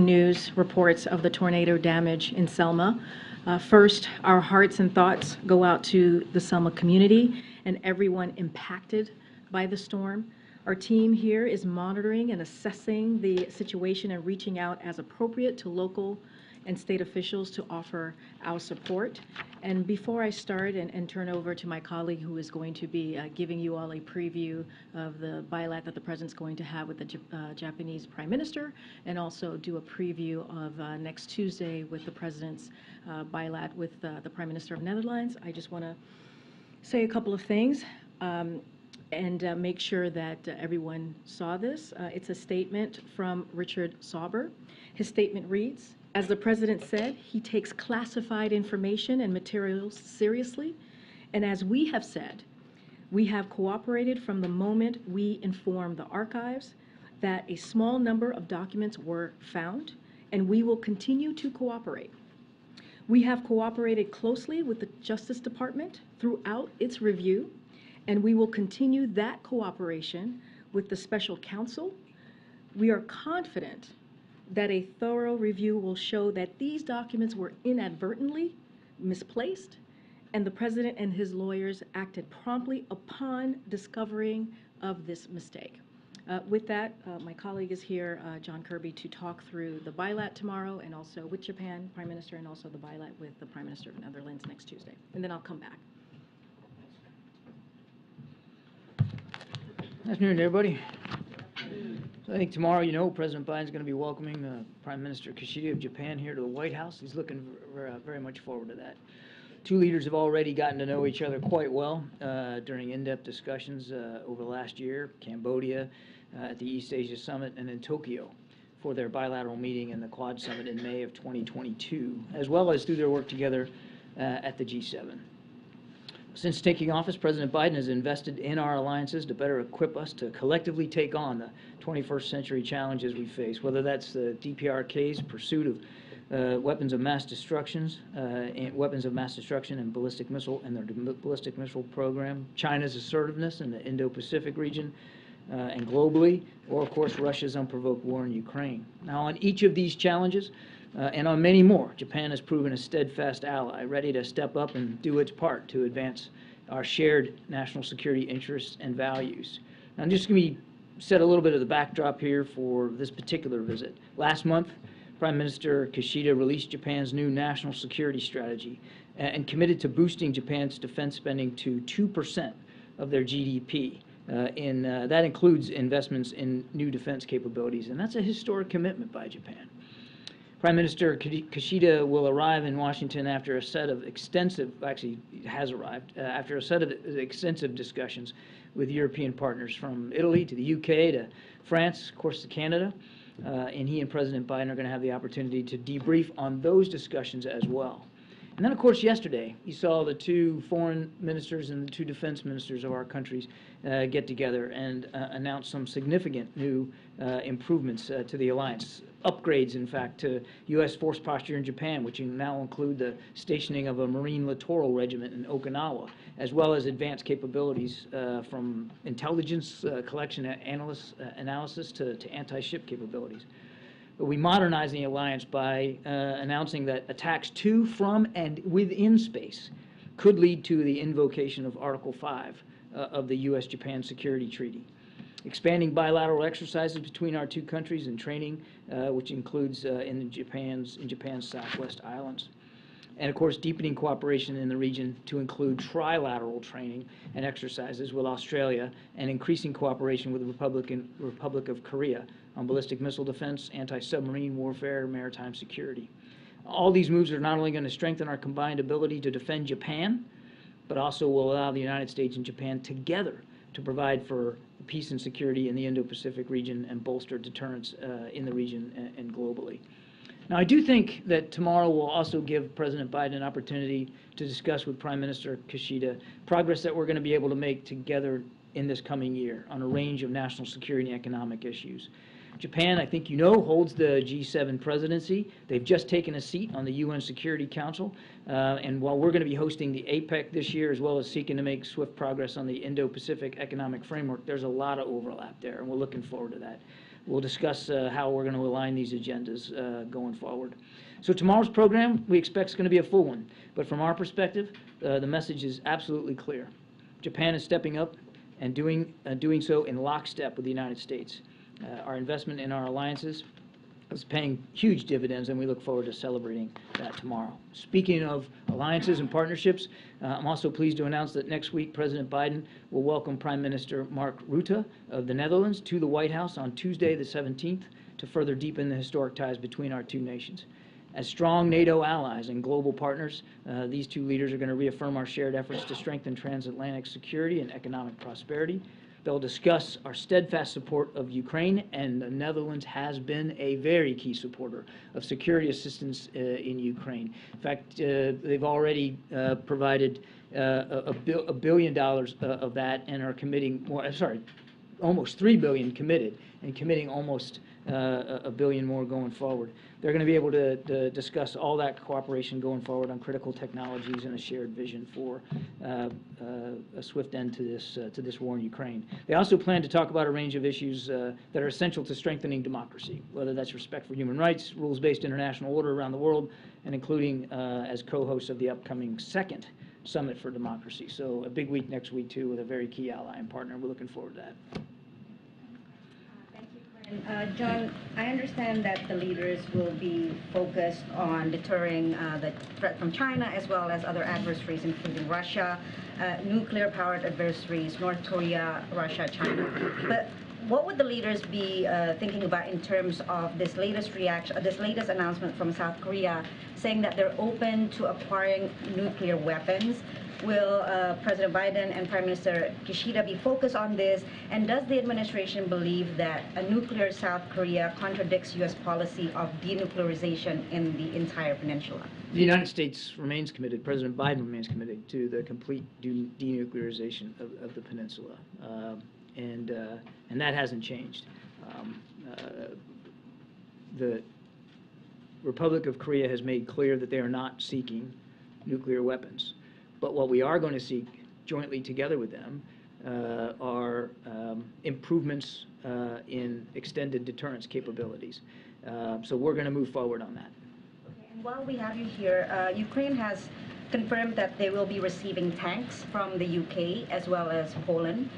news reports of the tornado damage in Selma. First, our hearts and thoughts go out to the Selma community and everyone impacted by the storm. Our team here is monitoring and assessing the situation and reaching out as appropriate to local and state officials to offer our support. And before I start and turn over to my colleague who is going to be giving you all a preview of the bilat that the President's going to have with the Japanese Prime Minister, and also do a preview of next Tuesday with the President's bilat with the Prime Minister of Netherlands, I just want to say a couple of things. And make sure that everyone saw this. It's a statement from Richard Sauber. His statement reads, as the President said, he takes classified information and materials seriously. And as we have said, we have cooperated from the moment we informed the archives that a small number of documents were found, and we will continue to cooperate. We have cooperated closely with the Justice Department throughout its review, and we will continue that cooperation with the Special Counsel. We are confident that a thorough review will show that these documents were inadvertently misplaced, and the President and his lawyers acted promptly upon discovering of this mistake. With that, my colleague is here, John Kirby, to talk through the bilat tomorrow, and also with Japan Prime Minister, and also the bilat with the Prime Minister of Netherlands next Tuesday. And then I'll come back. Good afternoon, everybody. So I think tomorrow, you know, President Biden's going to be welcoming Prime Minister Kishida of Japan here to the White House. He's looking very much forward to that. Two leaders have already gotten to know each other quite well during in-depth discussions over the last year, Cambodia, at the East Asia Summit, and in Tokyo for their bilateral meeting and the Quad Summit in May of 2022, as well as through their work together at the G7. Since taking office, President Biden has invested in our alliances to better equip us to collectively take on the 21st century challenges we face, whether that's the DPRK's pursuit of weapons of mass destruction and ballistic missile and their ballistic missile program, China's assertiveness in the Indo-Pacific region and globally, or of course Russia's unprovoked war in Ukraine. Now, on each of these challenges, and on many more, Japan has proven a steadfast ally, ready to step up and do its part to advance our shared national security interests and values. Now, I'm just going to set a little bit of the backdrop here for this particular visit. Last month, Prime Minister Kishida released Japan's new national security strategy and committed to boosting Japan's defense spending to 2% of their GDP. That includes investments in new defense capabilities, and that's a historic commitment by Japan. Prime Minister Kishida will arrive in Washington after a set of extensive, actually has arrived, after a set of extensive discussions with European partners from Italy to the UK to France, of course, to Canada. And he and President Biden are going to have the opportunity to debrief on those discussions as well. And then, of course, yesterday, you saw the two foreign ministers and the two defense ministers of our countries get together and announce some significant new improvements to the alliance. Upgrades, in fact, to U.S. force posture in Japan, which now include the stationing of a Marine littoral regiment in Okinawa, as well as advanced capabilities from intelligence collection analysis to anti-ship capabilities. But we modernize the alliance by announcing that attacks to, from, and within space could lead to the invocation of Article 5 of the U.S.-Japan Security Treaty. Expanding bilateral exercises between our two countries and training, which includes in Japan's Southwest Islands. And of course, deepening cooperation in the region to include trilateral training and exercises with Australia, and increasing cooperation with the Republic of Korea on ballistic missile defense, anti-submarine warfare, maritime security. All these moves are not only going to strengthen our combined ability to defend Japan, but also will allow the United States and Japan together to provide for peace and security in the Indo-Pacific region and bolster deterrence in the region and globally. Now, I do think that tomorrow will also give President Biden an opportunity to discuss with Prime Minister Kishida progress that we're going to be able to make together in this coming year on a range of national security and economic issues. Japan, I think you know, holds the G7 presidency. They've just taken a seat on the UN Security Council. And while we're going to be hosting the APEC this year, as well as seeking to make swift progress on the Indo-Pacific Economic Framework, there's a lot of overlap there, and we're looking forward to that. we'll discuss how we're going to align these agendas going forward. So tomorrow's program, we expect is going to be a full one. But from our perspective, the message is absolutely clear. Japan is stepping up and doing so in lockstep with the United States. Our investment in our alliances is paying huge dividends, and we look forward to celebrating that tomorrow. Speaking of alliances and partnerships, I'm also pleased to announce that next week President Biden will welcome Prime Minister Mark Rutte of the Netherlands to the White House on Tuesday the 17th to further deepen the historic ties between our two nations. As strong NATO allies and global partners, these two leaders are going to reaffirm our shared efforts to strengthen transatlantic security and economic prosperity. They'll discuss our steadfast support of Ukraine, and the Netherlands has been a very key supporter of security assistance in Ukraine. In fact, they've already provided $1 billion of that and are committing more, almost $3 billion committed, and committing almost $1 billion more going forward. They're going to be able to discuss all that cooperation going forward on critical technologies and a shared vision for a swift end to this war in Ukraine. They also plan to talk about a range of issues that are essential to strengthening democracy, whether that's respect for human rights, rules-based international order around the world, and including as co-hosts of the upcoming second Summit for Democracy. So a big week next week, too, with a very key ally and partner. We're looking forward to that. John, I understand that the leaders will be focused on deterring the threat from China as well as other adversaries, including Russia, nuclear-powered adversaries, North Korea, Russia, China. But what would the leaders be thinking about in terms of this latest announcement from South Korea saying that they're open to acquiring nuclear weapons? Will President Biden and Prime Minister Kishida be focused on this? And does the administration believe that a nuclear South Korea contradicts U.S. policy of denuclearization in the entire peninsula? The United States remains committed, President Biden remains committed to the complete denuclearization of the peninsula. And that hasn't changed. The Republic of Korea has made clear that they are not seeking nuclear weapons. But what we are going to seek jointly together with them are improvements in extended deterrence capabilities. So we're going to move forward on that. Okay, and while we have you here, Ukraine has confirmed that they will be receiving tanks from the UK as well as Poland.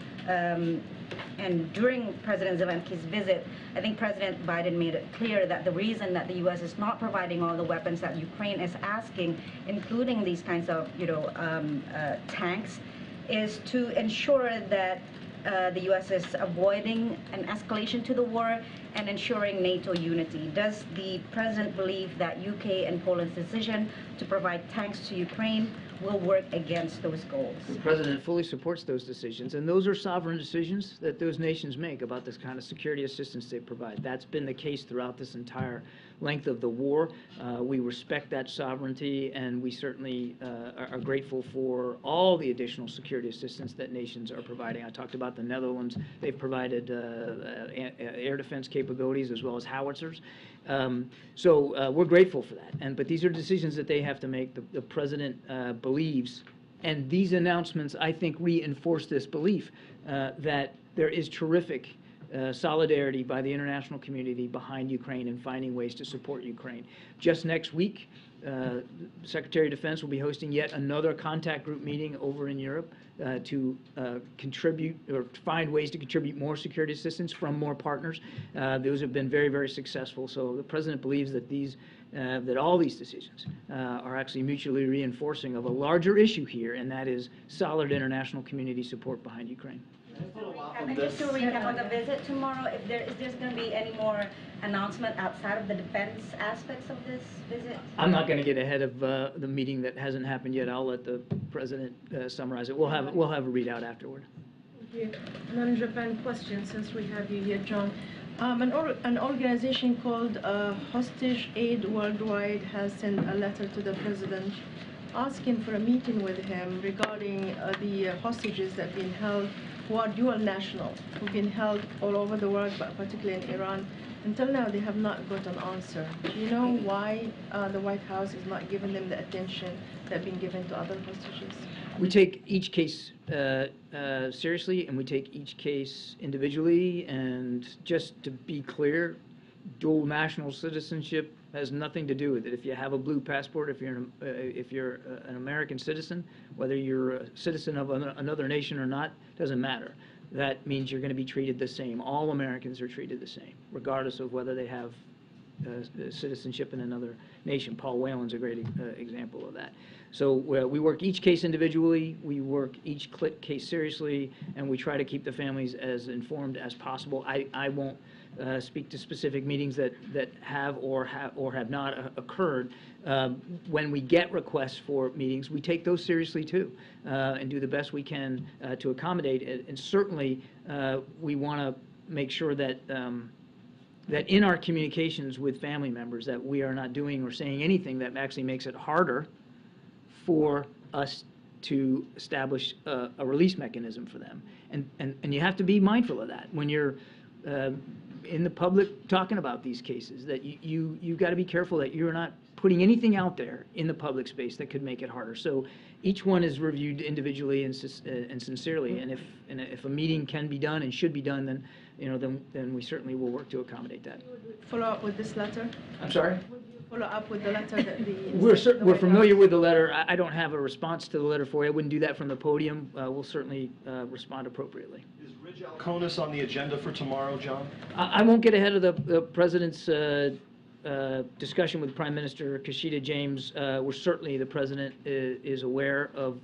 And during President Zelensky's visit, I think President Biden made it clear that the reason that the U.S. is not providing all the weapons that Ukraine is asking, including these kinds of, tanks, is to ensure that the U.S. is avoiding an escalation to the war and ensuring NATO unity. Does the President believe that UK and Poland's decision to provide tanks to Ukraine will work against those goals? The President fully supports those decisions, and those are sovereign decisions that those nations make about this kind of security assistance they provide. That's been the case throughout this entire length of the war. We respect that sovereignty, and we certainly are grateful for all the additional security assistance that nations are providing. I talked about the Netherlands. They've provided air defense capabilities as well as howitzers. So we're grateful for that. But these are decisions that they have to make. The President believes, and these announcements, I think, reinforce this belief that there is terrific solidarity by the international community behind Ukraine and finding ways to support Ukraine. Just next week, Secretary of Defense will be hosting yet another contact group meeting over in Europe to contribute or find ways to contribute more security assistance from more partners. Those have been very, very successful. So the President believes that that all these decisions are actually mutually reinforcing of a larger issue here, and that is solid international community support behind Ukraine. And just to recap on the visit tomorrow, if there's going to be any more announcement outside of the defense aspects of this visit? I'm not going to get ahead of the meeting that hasn't happened yet. I'll let the President summarize it. We'll have a readout afterward. Okay. Non-Japan question, since we have you here, John. An organization called Hostage Aid Worldwide has sent a letter to the President asking for a meeting with him regarding the hostages that have been held, who are dual national, who've been held all over the world, but particularly in Iran. Until now, they have not got an answer. Do you know why the White House is not giving them the attention that has been given to other hostages? We take each case seriously, and we take each case individually, and just to be clear, dual national citizenship has nothing to do with it. If you have a blue passport, if you're an American citizen, whether you're a citizen of another nation or not, doesn't matter. That means you're going to be treated the same. All Americans are treated the same, regardless of whether they have citizenship in another nation. Paul Whalen's a great example of that. So we work each case individually, we work each case seriously, and we try to keep the families as informed as possible. I won't speak to specific meetings that have or have not occurred. When we get requests for meetings, we take those seriously too, and do the best we can to accommodate it. And certainly, we want to make sure that that in our communications with family members, that we are not doing or saying anything that actually makes it harder for us to establish a release mechanism for them. And you have to be mindful of that when you're in the public talking about these cases, that you got to be careful that you're not putting anything out there in the public space that could make it harder. So each one is reviewed individually and sincerely, and if a meeting can be done and should be done, then then we certainly will work to accommodate that. Follow up with this letter? I'm sorry? Would you follow up with the letter that the... We're familiar with the letter. I don't have a response to the letter for you. I wouldn't do that from the podium. We'll certainly respond appropriately. Is Ridge Alconis on the agenda for tomorrow, John? I won't get ahead of the President's discussion with Prime Minister Kishida James. We're certainly, the President is aware of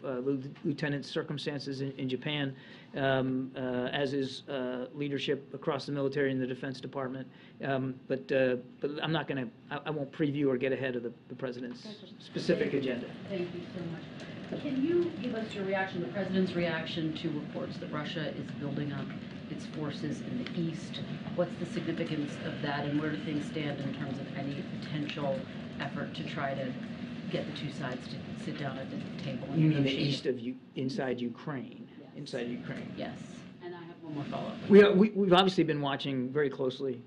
Lieutenant's circumstances in Japan, as is leadership across the military and the Defense Department. But I'm not going to, I won't preview or get ahead of the President's specific agenda. Thank you so much. Can you give us your reaction, the President's reaction to reports that Russia is building up its forces in the east? What's the significance of that, and where do things stand in terms of any potential effort to try to get the two sides to sit down at the table? And You mean the negotiate? east of inside Ukraine? Yes. Inside Ukraine. Yes. And I have one more follow-up. We've obviously been watching very closely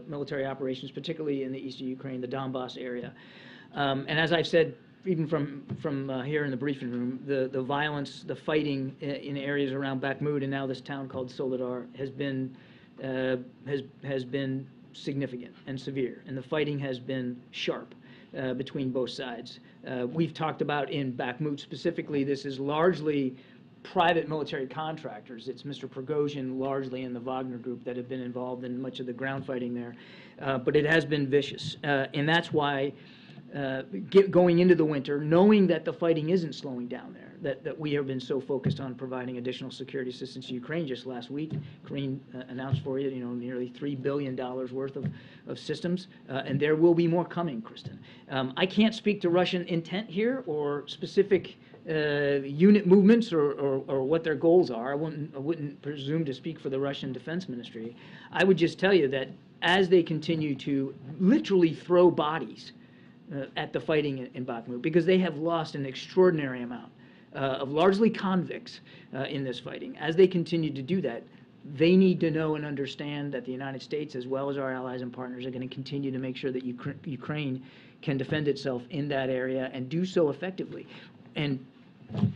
military operations, particularly in the east of Ukraine, the Donbass area. And as I've said, even from here in the briefing room, the violence, the fighting in areas around Bakhmut and now this town called Soledar has been significant and severe, and the fighting has been sharp between both sides. We've talked about in Bakhmut specifically, this is largely private military contractors. It's Mr. Prigozhin largely and the Wagner group that have been involved in much of the ground fighting there, but it has been vicious, and that's why going into the winter, knowing that the fighting isn't slowing down there, that we have been so focused on providing additional security assistance to Ukraine. Just last week, Ukraine announced for you, nearly $3 billion worth of systems, and there will be more coming, Kristen. I can't speak to Russian intent here or specific unit movements or what their goals are. I wouldn't presume to speak for the Russian Defense Ministry. I would just tell you that as they continue to literally throw bodies at the fighting in Bakhmut, because they have lost an extraordinary amount of largely convicts in this fighting. As they continue to do that, they need to know and understand that the United States, as well as our allies and partners, are going to continue to make sure that Ukraine can defend itself in that area and do so effectively. And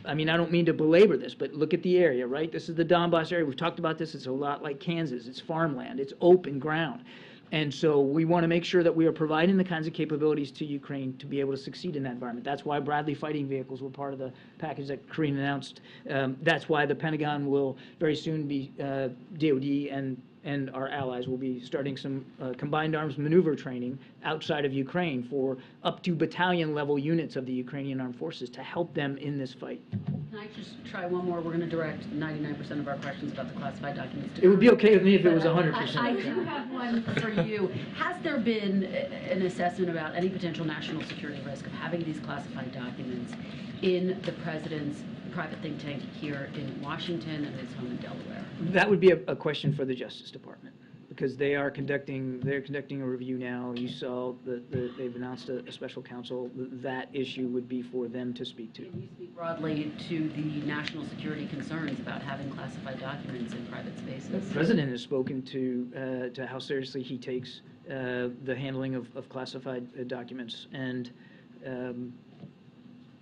I mean, I don't mean to belabor this, but look at the area, right? This is the Donbass area. We've talked about this. It's a lot like Kansas. It's farmland. It's open ground. And so we want to make sure that we are providing the kinds of capabilities to Ukraine to be able to succeed in that environment. That's why Bradley fighting vehicles were part of the package that Korean announced. That's why the Pentagon will very soon be, DOD and our allies will be starting some combined arms maneuver training outside of Ukraine for up to battalion level units of the Ukrainian armed forces to help them in this fight. Can I just try one more? We're going to direct 99% of our questions about the classified documents to It would be okay with me if it But was 100%. I do have one for you. Has there been an assessment about any potential national security risk of having these classified documents in the President's private think tank here in Washington and his home in Delaware? That would be a question for the Justice Department, because they're conducting a review now. You saw they've announced a special counsel. That issue would be for them to speak to. Can you speak broadly to the national security concerns about having classified documents in private spaces? The President has spoken to how seriously he takes the handling of classified documents, and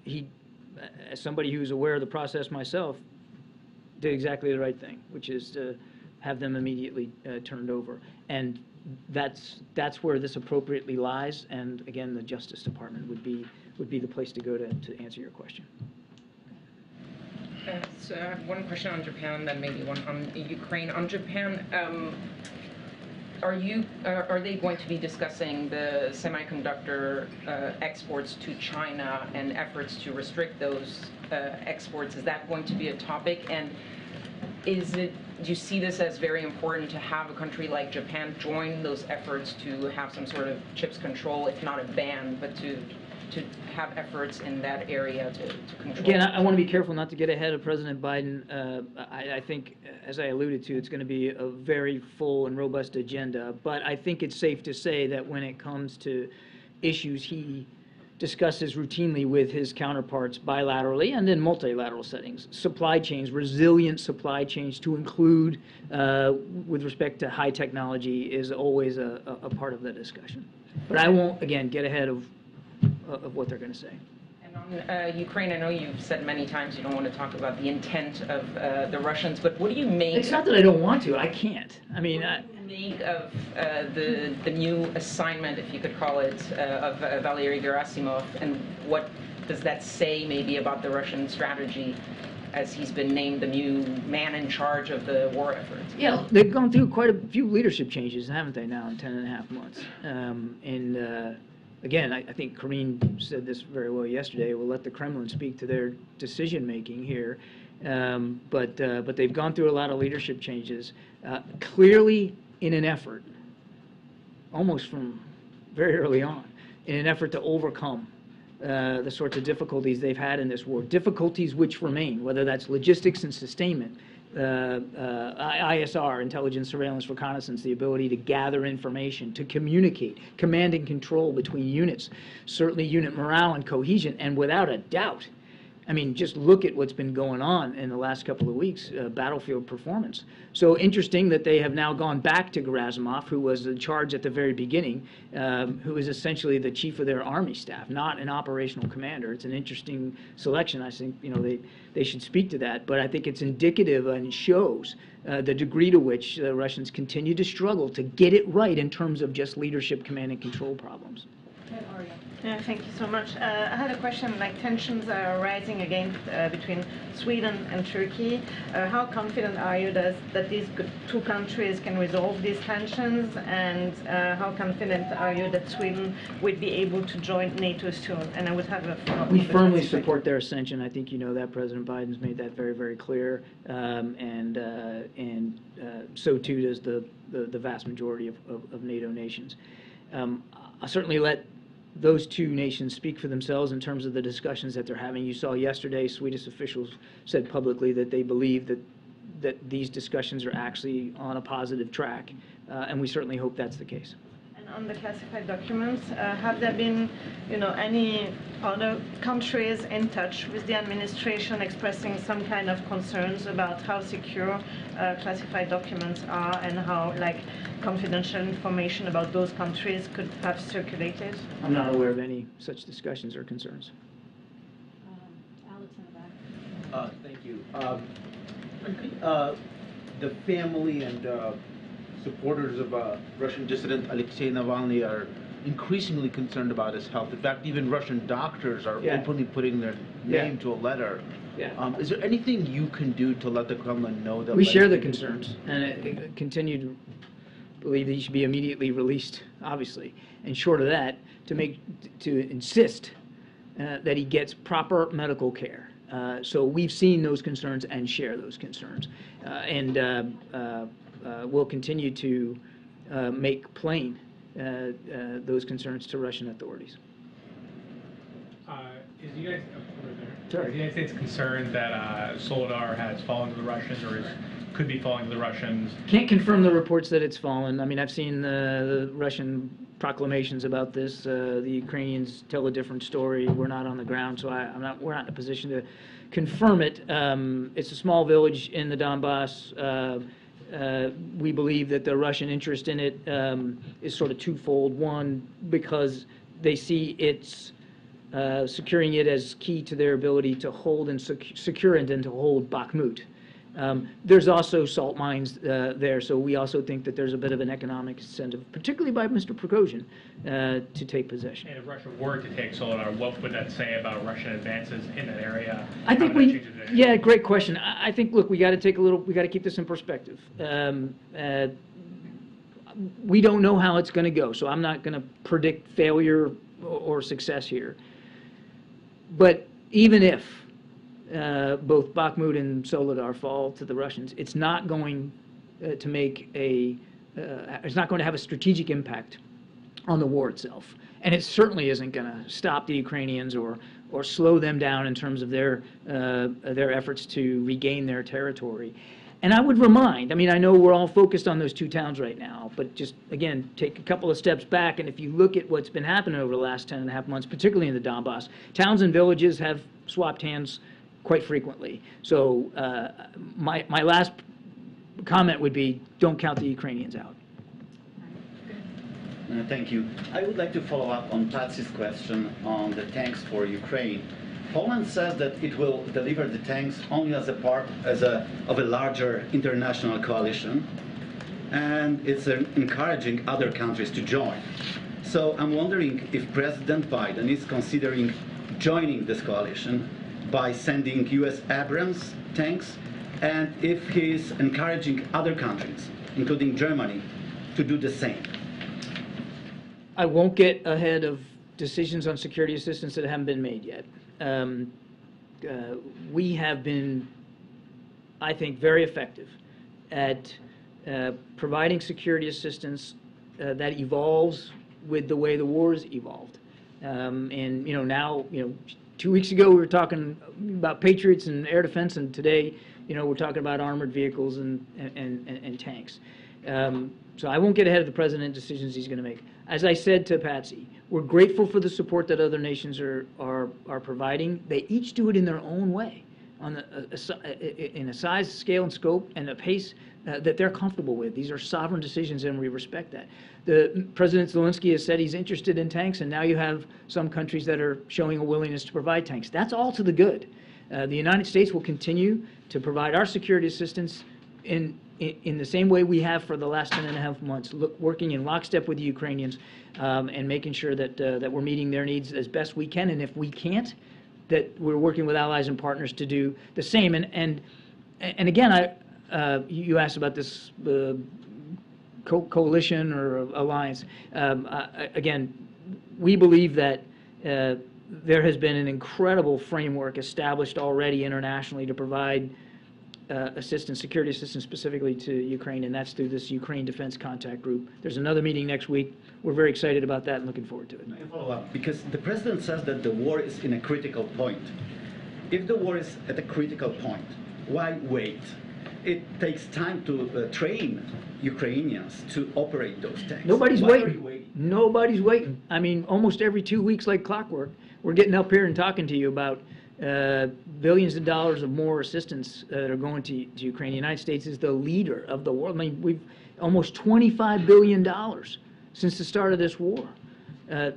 he as somebody who's aware of the process myself, did exactly the right thing, which is to have them immediately turned over. And that's where this appropriately lies. And again, the Justice Department would be the place to go to answer your question. So I have one question on Japan, and then maybe one on Ukraine. On Japan, are they going to be discussing the semiconductor exports to China and efforts to restrict those exports? Is that going to be a topic? And do you see this as very important to have a country like Japan join those efforts to have some sort of chips control, if not a ban, but to have efforts in that area to control? Again, I want to be careful not to get ahead of President Biden. I think, as I alluded to, it's going to be a very full and robust agenda. But I think it's safe to say that when it comes to issues he discusses routinely with his counterparts bilaterally and in multilateral settings, supply chains, resilient supply chains to include with respect to high technology is always a part of the discussion. But I won't, again, get ahead of what they're going to say. And on Ukraine, I know you've said many times you don't want to talk about the intent of the Russians, but what do you make? It's not that I don't want to. I can't. I mean, what do you make of the new assignment, if you could call it, of Valery Gerasimov, and what does that say maybe about the Russian strategy, as he's been named the new man in charge of the war effort? Yeah, they've gone through quite a few leadership changes, haven't they, now in 10.5 months? Again, I think Karine said this very well yesterday. We'll let the Kremlin speak to their decision-making here. But they've gone through a lot of leadership changes, clearly in an effort, almost from very early on, in an effort to overcome the sorts of difficulties they've had in this war, difficulties which remain, whether that's logistics and sustainment, ISR, intelligence, surveillance, reconnaissance, the ability to gather information, to communicate, command and control between units, certainly unit morale and cohesion, and without a doubt, I mean, just look at what's been going on in the last couple of weeks, battlefield performance. So interesting that they have now gone back to Gerasimov, who was in charge at the very beginning, who is essentially the chief of their army staff, not an operational commander. It's an interesting selection. I think, you know, they should speak to that. But I think it's indicative and shows the degree to which the Russians continue to struggle to get it right in terms of just leadership, command, and control problems. Thank you so much. I had a question, like tensions are rising again between Sweden and Turkey. How confident are you that these two countries can resolve these tensions, and how confident are you that Sweden would be able to join NATO soon? And I would have a follow-up. We firmly support their ascension. I think you know that. President Biden's made that very, very clear, so too does the vast majority of NATO nations. I'll certainly let those two nations speak for themselves in terms of the discussions that they're having. You saw yesterday Swedish officials said publicly that they believe that these discussions are actually on a positive track, and we certainly hope that's the case. And on the classified documents, have there been, any other countries in touch with the administration expressing some kind of concerns about how secure classified documents are and how, confidential information about those countries could have circulated? I'm not aware of any such discussions or concerns. Alex in the back. Thank you. The family and supporters of Russian dissident Alexei Navalny are increasingly concerned about his health. In fact, even Russian doctors are openly putting their name to a letter. Yeah. Is there anything you can do to let the Kremlin know that? We share the concerns and continue to believe that he should be immediately released, obviously, and short of that, to insist that he gets proper medical care. So we've seen those concerns and share those concerns, and we'll continue to make plain those concerns to Russian authorities. Is the United States concerned that Soledar has fallen to the Russians or could be falling to the Russians? Can't confirm the reports that it's fallen. I mean, I've seen the Russian proclamations about this. The Ukrainians tell a different story. We're not on the ground, so we're not in a position to confirm it. It's a small village in the Donbass. We believe that the Russian interest in it is sort of twofold. One, because they see its securing it as key to their ability to hold and secure and then to hold Bakhmut. There's also salt mines there, so we also think that there's a bit of an economic incentive, particularly by Mr. Prigozhin, to take possession. And if Russia were to take Soledar, what would that say about Russian advances in that area? I think How would that change the dynamic? yeah, great question. I think, look, we got to keep this in perspective. We don't know how it's going to go, so I'm not going to predict failure or success here. But even if both Bakhmut and Soledar fall to the Russians, it's not going to make it's not going to have a strategic impact on the war itself. And it certainly isn't going to stop the Ukrainians or slow them down in terms of their efforts to regain their territory. And I would remind, I mean, I know we're all focused on those two towns right now, but just, again, take a couple of steps back, and if you look at what's been happening over the last 10.5 months, particularly in the Donbass, towns and villages have swapped hands quite frequently. So my last comment would be, don't count the Ukrainians out. Thank you. I would like to follow up on Patsy's question on the tanks for Ukraine. Poland says that it will deliver the tanks only as a part of a larger international coalition, and it's encouraging other countries to join. So I'm wondering if President Biden is considering joining this coalition by sending U.S. Abrams tanks, and if he's encouraging other countries, including Germany, to do the same. I won't get ahead of decisions on security assistance that haven't been made yet. We have been, I think, very effective at providing security assistance that evolves with the way the war has evolved. And now 2 weeks ago we were talking about Patriots and air defense, and today we're talking about armored vehicles and tanks. So I won't get ahead of the president decisions he's going to make. As I said to Patsy, we're grateful for the support that other nations are providing. They each do it in their own way, in a size, scale, and scope, and a pace that they're comfortable with. These are sovereign decisions, and we respect that. President Zelensky has said he's interested in tanks, and now you have some countries that are showing a willingness to provide tanks. That's all to the good. The United States will continue to provide our security assistance in the same way we have for the last 10.5 months, working in lockstep with the Ukrainians and making sure that we're meeting their needs as best we can. And if we can't, that we're working with allies and partners to do the same. And again, you asked about this coalition or alliance. Again, we believe that there has been an incredible framework established already internationally to provide security assistance specifically to Ukraine, and that's through this Ukraine Defense Contact Group. There's another meeting next week. We're very excited about that and looking forward to it. I follow up, because the president says that the war is in a critical point. If the war is at a critical point, why wait? It takes time to train Ukrainians to operate those tanks. Nobody's Why are you waiting. Nobody's waiting. I mean, almost every 2 weeks like clockwork, we're getting up here and talking to you about billions of dollars of more assistance that are going to Ukraine. The United States is the leader of the world. I mean, we've almost $25 billion since the start of this war.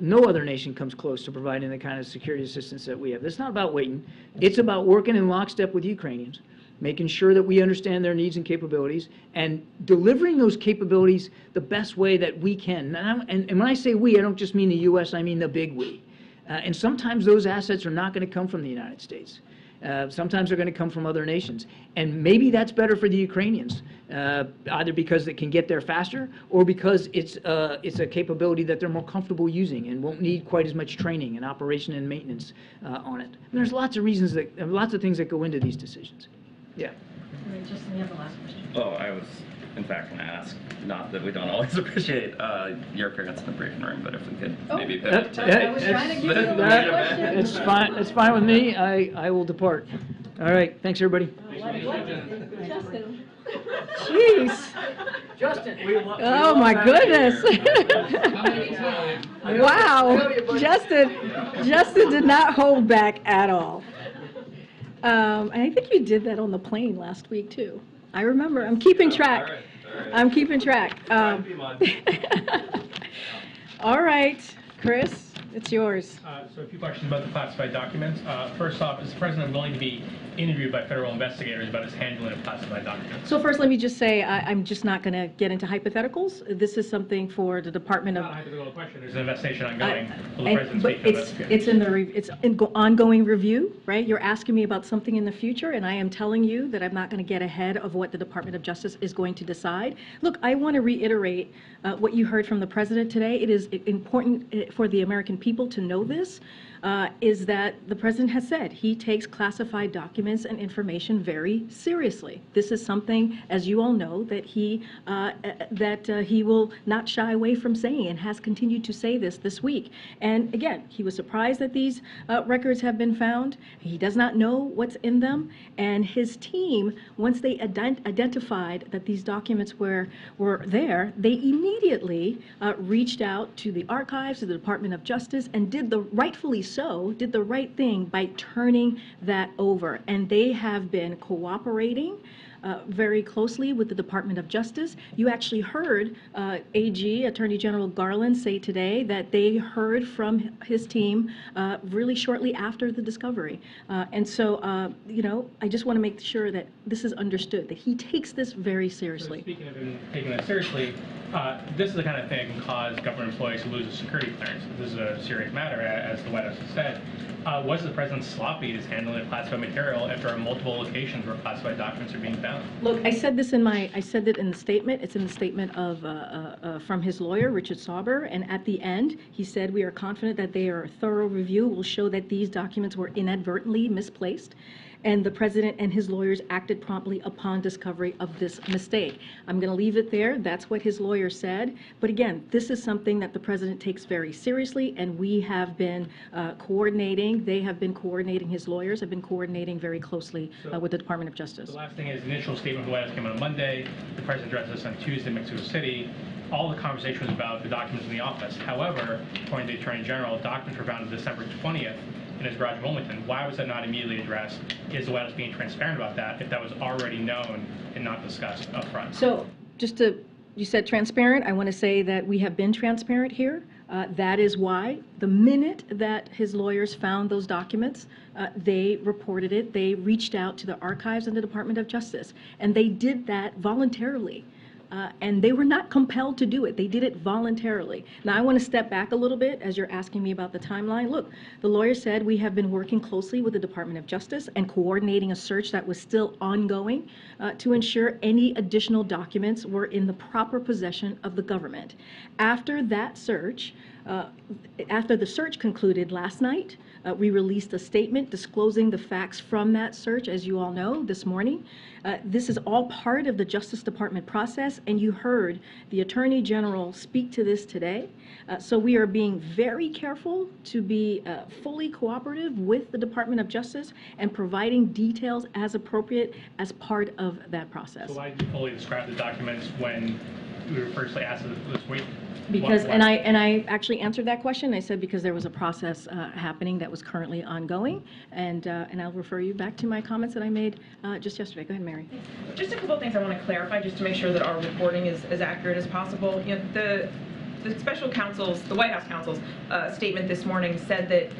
No other nation comes close to providing the kind of security assistance that we have. It's not about waiting. It's about working in lockstep with Ukrainians, making sure that we understand their needs and capabilities, and delivering those capabilities the best way that we can. And when I say we, I don't just mean the U.S., I mean the big we. And sometimes those assets are not going to come from the United States. Sometimes they're going to come from other nations. And maybe that's better for the Ukrainians, either because it can get there faster or because it's a capability that they're more comfortable using and won't need quite as much training and operation and maintenance on it. And there's lots of reasons lots of things that go into these decisions. Yeah. Justin, you have the last question. Oh, I was, in fact, going to ask, not that we don't always appreciate your appearance in the briefing room, but if we could maybe pivot to... I was trying to give you the last question. It's fine. It's fine with me. I will depart. All right. Thanks, everybody. Justin. Jeez. Justin. Oh, my goodness. Wow. Justin did not hold back at all. I think you did that on the plane last week, too. I remember. I'm keeping track. All right. I'm keeping track. All right, Chris. it's yours. So a few questions about the classified documents. First off, is the president willing to be interviewed by federal investigators about his handling of classified documents? So first, let me just say, I'm just not going to get into hypotheticals. This is something for the Department of... Not a hypothetical question. There's an investigation ongoing. Will the And- president but speak to investigators? it's in ongoing review, right? You're asking me about something in the future, and I am telling you that I'm not going to get ahead of what the Department of Justice is going to decide. Look, I want to reiterate what you heard from the president today. It is important for the American people to know this. Is that the president has said he takes classified documents and information very seriously. This is something, as you all know, that he will not shy away from saying, and has continued to say this week. And again, he was surprised that these records have been found. He does not know what's in them, and his team, once they identified that these documents were there, they immediately reached out to the archives, to the Department of Justice, and did the right thing by turning that over. And they have been cooperating very closely with the Department of Justice. You actually heard AG, Attorney General Garland, say today that they heard from his team really shortly after the discovery. And so, you know, I just want to make sure that this is understood, that he takes this very seriously. So speaking of him taking this seriously, this is the kind of thing that can cause government employees to lose a security clearance. This is a serious matter, as the White House has said. Was the president sloppy in his handling of classified material if there are multiple locations where classified documents are being found? Look, I said it in the statement. It's in the statement from his lawyer, Richard Sauber, and at the end, he said, we are confident that a thorough review will show that these documents were inadvertently misplaced, and the president and his lawyers acted promptly upon discovery of this mistake. I'm going to leave it there. That's what his lawyer said. But again, this is something that the president takes very seriously, and we have been coordinating. They have been coordinating. His lawyers have been coordinating very closely with the Department of Justice. The last thing is, the initial statement from the White House came out on Monday. The president addressed this on Tuesday in Mexico City. All the conversation was about the documents in the office. However, according to the Attorney General, documents were found on December 20th in his garage in Wilmington. Why was that not immediately addressed? Is the White House being transparent about that if that was already known and not discussed up front? So you said transparent. I want to say that we have been transparent here. That is why the minute that his lawyers found those documents, they reported it. They reached out to the archives and the Department of Justice, and they did that voluntarily. And they were not compelled to do it. They did it voluntarily. Now, I want to step back a little bit as you're asking me about the timeline. Look, the lawyer said we have been working closely with the Department of Justice and coordinating a search that was still ongoing to ensure any additional documents were in the proper possession of the government. After that search, after the search concluded last night, we released a statement disclosing the facts from that search, as you all know, this morning. This is all part of the Justice Department process, and you heard the Attorney General speak to this today. So we are being very careful to be fully cooperative with the Department of Justice and providing details as appropriate as part of that process. So why did you fully describe the documents when we were firstly asked this week? Because, and I actually answered that question. I said because there was a process happening that was currently ongoing, and I'll refer you back to my comments that I made just yesterday. Go ahead, Mary. Just a couple of things I want to clarify, just to make sure that our reporting is as accurate as possible. You know, the special counsel's, the White House counsel's statement this morning said that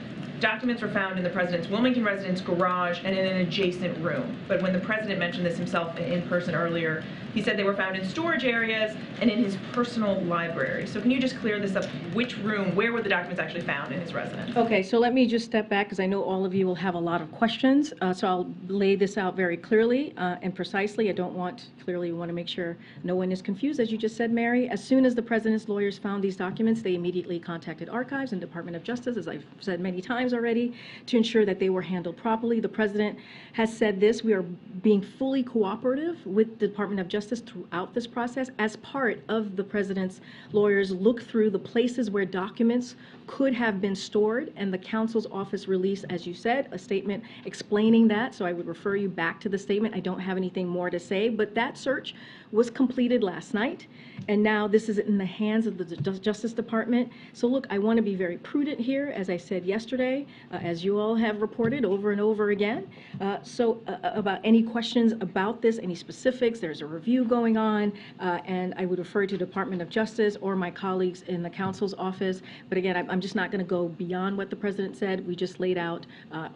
documents were found in the president's Wilmington residence garage and in an adjacent room. But when the president mentioned this himself in person earlier, he said they were found in storage areas and in his personal library. So can you just clear this up? Which room, where were the documents actually found in his residence? Okay, so let me just step back because I know all of you will have a lot of questions. So I'll lay this out very clearly and precisely. I don't want, clearly we want to make sure no one is confused, as you just said, Mary. As soon as the president's lawyers found these documents, they immediately contacted Archives and Department of Justice, as I've said many times already, to ensure that they were handled properly. The president has said this. We are being fully cooperative with the Department of Justice throughout this process. As part of the president's lawyers look through the places where documents could have been stored, and the counsel's office released, as you said, a statement explaining that. So I would refer you back to the statement. I don't have anything more to say, but that search was completed last night, and now this is in the hands of the Justice Department. So look, I want to be very prudent here, as I said yesterday, as you all have reported over and over again. About any questions about this, any specifics, there's a review review going on, and I would refer to Department of Justice or my colleagues in the counsel's office. But again, I'm just not going to go beyond what the president said. We just laid out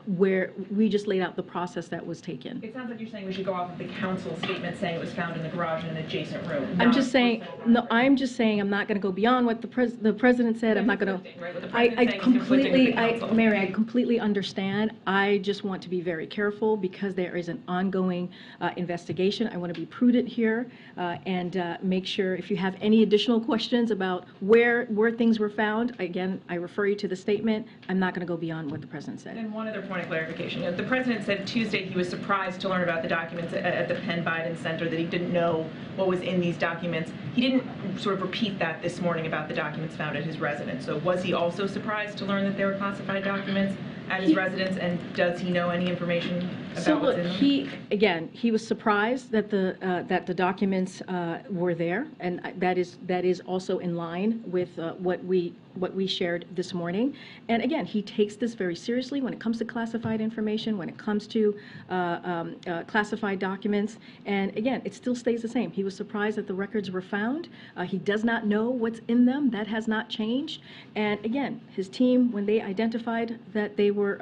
the process that was taken. It sounds like you're saying we should go off of the council statement saying it was found in the garage in an adjacent room. I'm just saying, no, I'm just saying I'm not going to go beyond what the president said. I'm not going to. Right, what the president's saying is conflicting with the council. Mary, I completely understand. I just want to be very careful because there is an ongoing investigation. I want to be prudent here and make sure if you have any additional questions about where things were found, again, I refer you to the statement. I'm not going to go beyond what the president said. And one other point of clarification. The president said Tuesday he was surprised to learn about the documents at the Penn Biden Center, that he didn't know what was in these documents. He didn't sort of repeat that this morning about the documents found at his residence. So was he also surprised to learn that they were classified documents at his residence, and does he know any information about what's in them? He was surprised that the documents were there, and that is also in line with what we shared this morning. And again, he takes this very seriously when it comes to classified information, when it comes to classified documents. And again, it still stays the same. He was surprised that the records were found. He does not know what's in them. That has not changed. And again, his team, when they identified that they were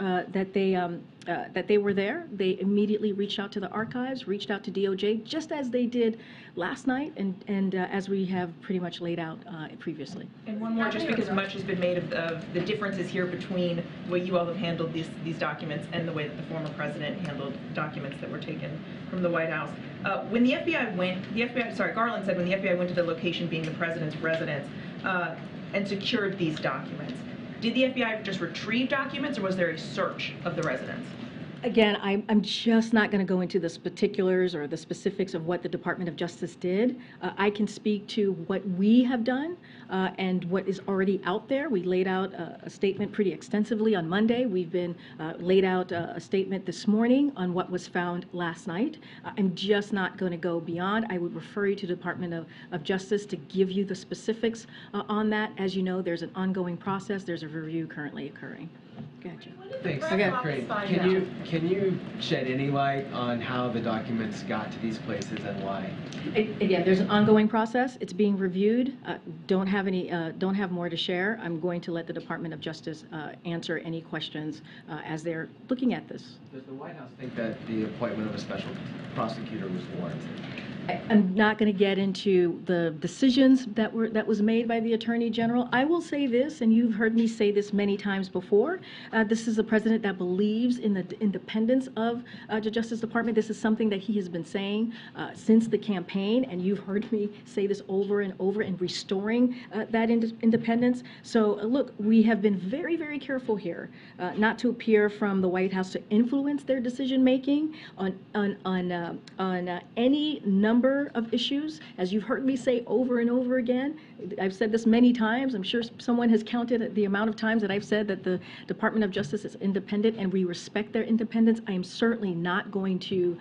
there, they immediately reached out to the archives, reached out to DOJ, just as they did last night, and as we have pretty much laid out previously. And one more, just because much has been made of the differences here between the way you all have handled these documents and the way that the former president handled documents that were taken from the White House. When the FBI went, Garland said when the FBI went to the location being the president's residence and secured these documents, did the FBI just retrieve documents, or was there a search of the residence? Again, I'm just not going to go into the particulars or the specifics of what the Department of Justice did. I can speak to what we have done and what is already out there. We laid out a statement pretty extensively on Monday. We've been laid out a statement this morning on what was found last night. I'm just not going to go beyond. I would refer you to the Department of Justice to give you the specifics on that. As you know, there's an ongoing process. There's a review currently occurring. Gotcha. Thanks. Okay. Great. Can you shed any light on how the documents got to these places and why? Again, there's an ongoing process. It's being reviewed. Don't have more to share. I'm going to let the Department of Justice answer any questions as they're looking at this. Does the White House think that the appointment of a special prosecutor was warranted? I'm not going to get into the decisions that was made by the Attorney General. I will say this, and you've heard me say this many times before. This is a president that believes in the independence of the Justice Department. This is something that he has been saying since the campaign, and you've heard me say this over and over in restoring that independence. So look, we have been very, very careful here not to appear from the White House to influence their decision making on any number of issues. As you've heard me say over and over again, I've said this many times. I'm sure someone has counted the amount of times that I've said that the Department of Justice is independent and we respect their independence. I am certainly not going to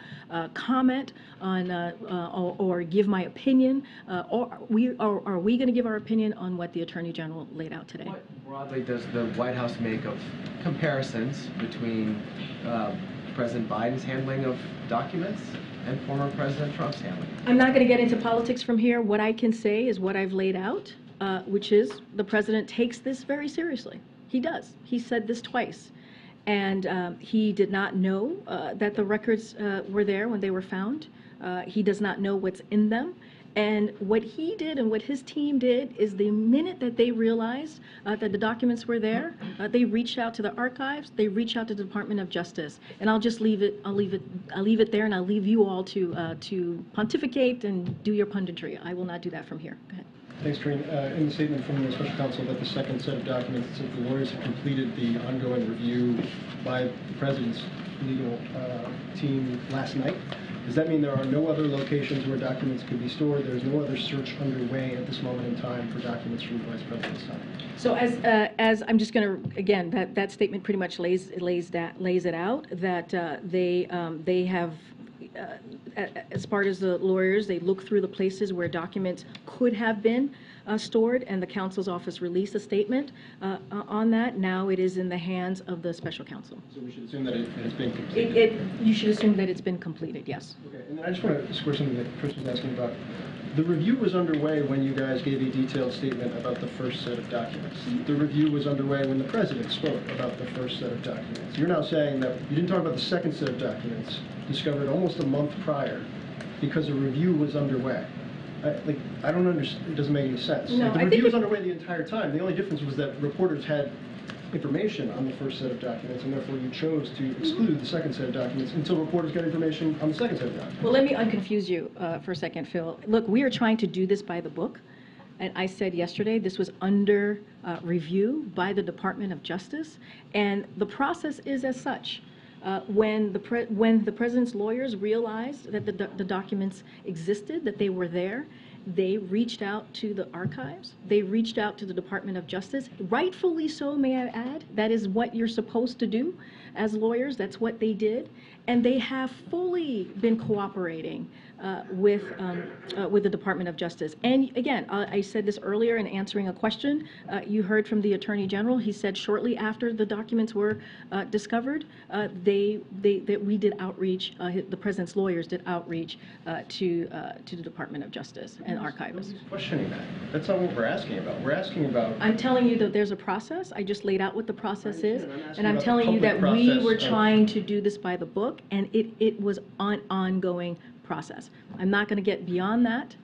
comment on or give my opinion. Are we going to give our opinion on what the Attorney General laid out today? What broadly does the White House make of comparisons between President Biden's handling of documents and former President Trump's handling? I'm not going to get into politics from here. What I can say is what I've laid out, which is the president takes this very seriously. He does. He said this twice. And he did not know that the records were there when they were found. He does not know what's in them. And what he did and what his team did is the minute that they realized that the documents were there, they reached out to the archives, they reached out to the Department of Justice. And I'll just leave it there, and I'll leave you all to pontificate and do your punditry. I will not do that from here. Go ahead. Thanks, Corinne. In the statement from the special counsel that the second set of documents, it says the lawyers have completed the ongoing review by the president's legal team last night. Does that mean there are no other locations where documents could be stored? There's no other search underway at this moment in time for documents from the Vice President's time? So as I'm just going to, again, that statement pretty much lays it out, that they have, as part of the lawyers, they look through the places where documents could have been stored, and the counsel's office released a statement on that. Now it is in the hands of the special counsel. So we should assume that it's been completed? You should assume that it's been completed, yes. Okay, and then I just want to square something that Chris was asking about. The review was underway when you guys gave a detailed statement about the first set of documents. The review was underway when the president spoke about the first set of documents. You're now saying that you didn't talk about the second set of documents, discovered almost a month prior, because a review was underway. I don't understand, it doesn't make any sense. No, Like, the I think review was underway the entire time. The only difference was that reporters had information on the first set of documents, and therefore you chose to exclude the second set of documents until reporters got information on the second set of documents. Well, let me unconfuse you for a second, Phil. Look, we are trying to do this by the book, and I said yesterday this was under review by the Department of Justice, and the process is as such. When the president's lawyers realized that the documents existed, that they were there, they reached out to the archives. They reached out to the Department of Justice. Rightfully so, may I add. That is what you're supposed to do as lawyers. That's what they did. And they have fully been cooperating with the Department of Justice. And again, I said this earlier in answering a question. You heard from the Attorney General. He said shortly after the documents were discovered, that we did outreach. The President's lawyers did outreach to the Department of Justice and archivists. Nobody's questioning that. That's not what we're asking about. We're asking about. I'm telling you that there's a process. I just laid out what the process is, and I'm about the telling you that public we process were of- trying to do this by the book, and it was an ongoing process. I'm not going to get beyond that,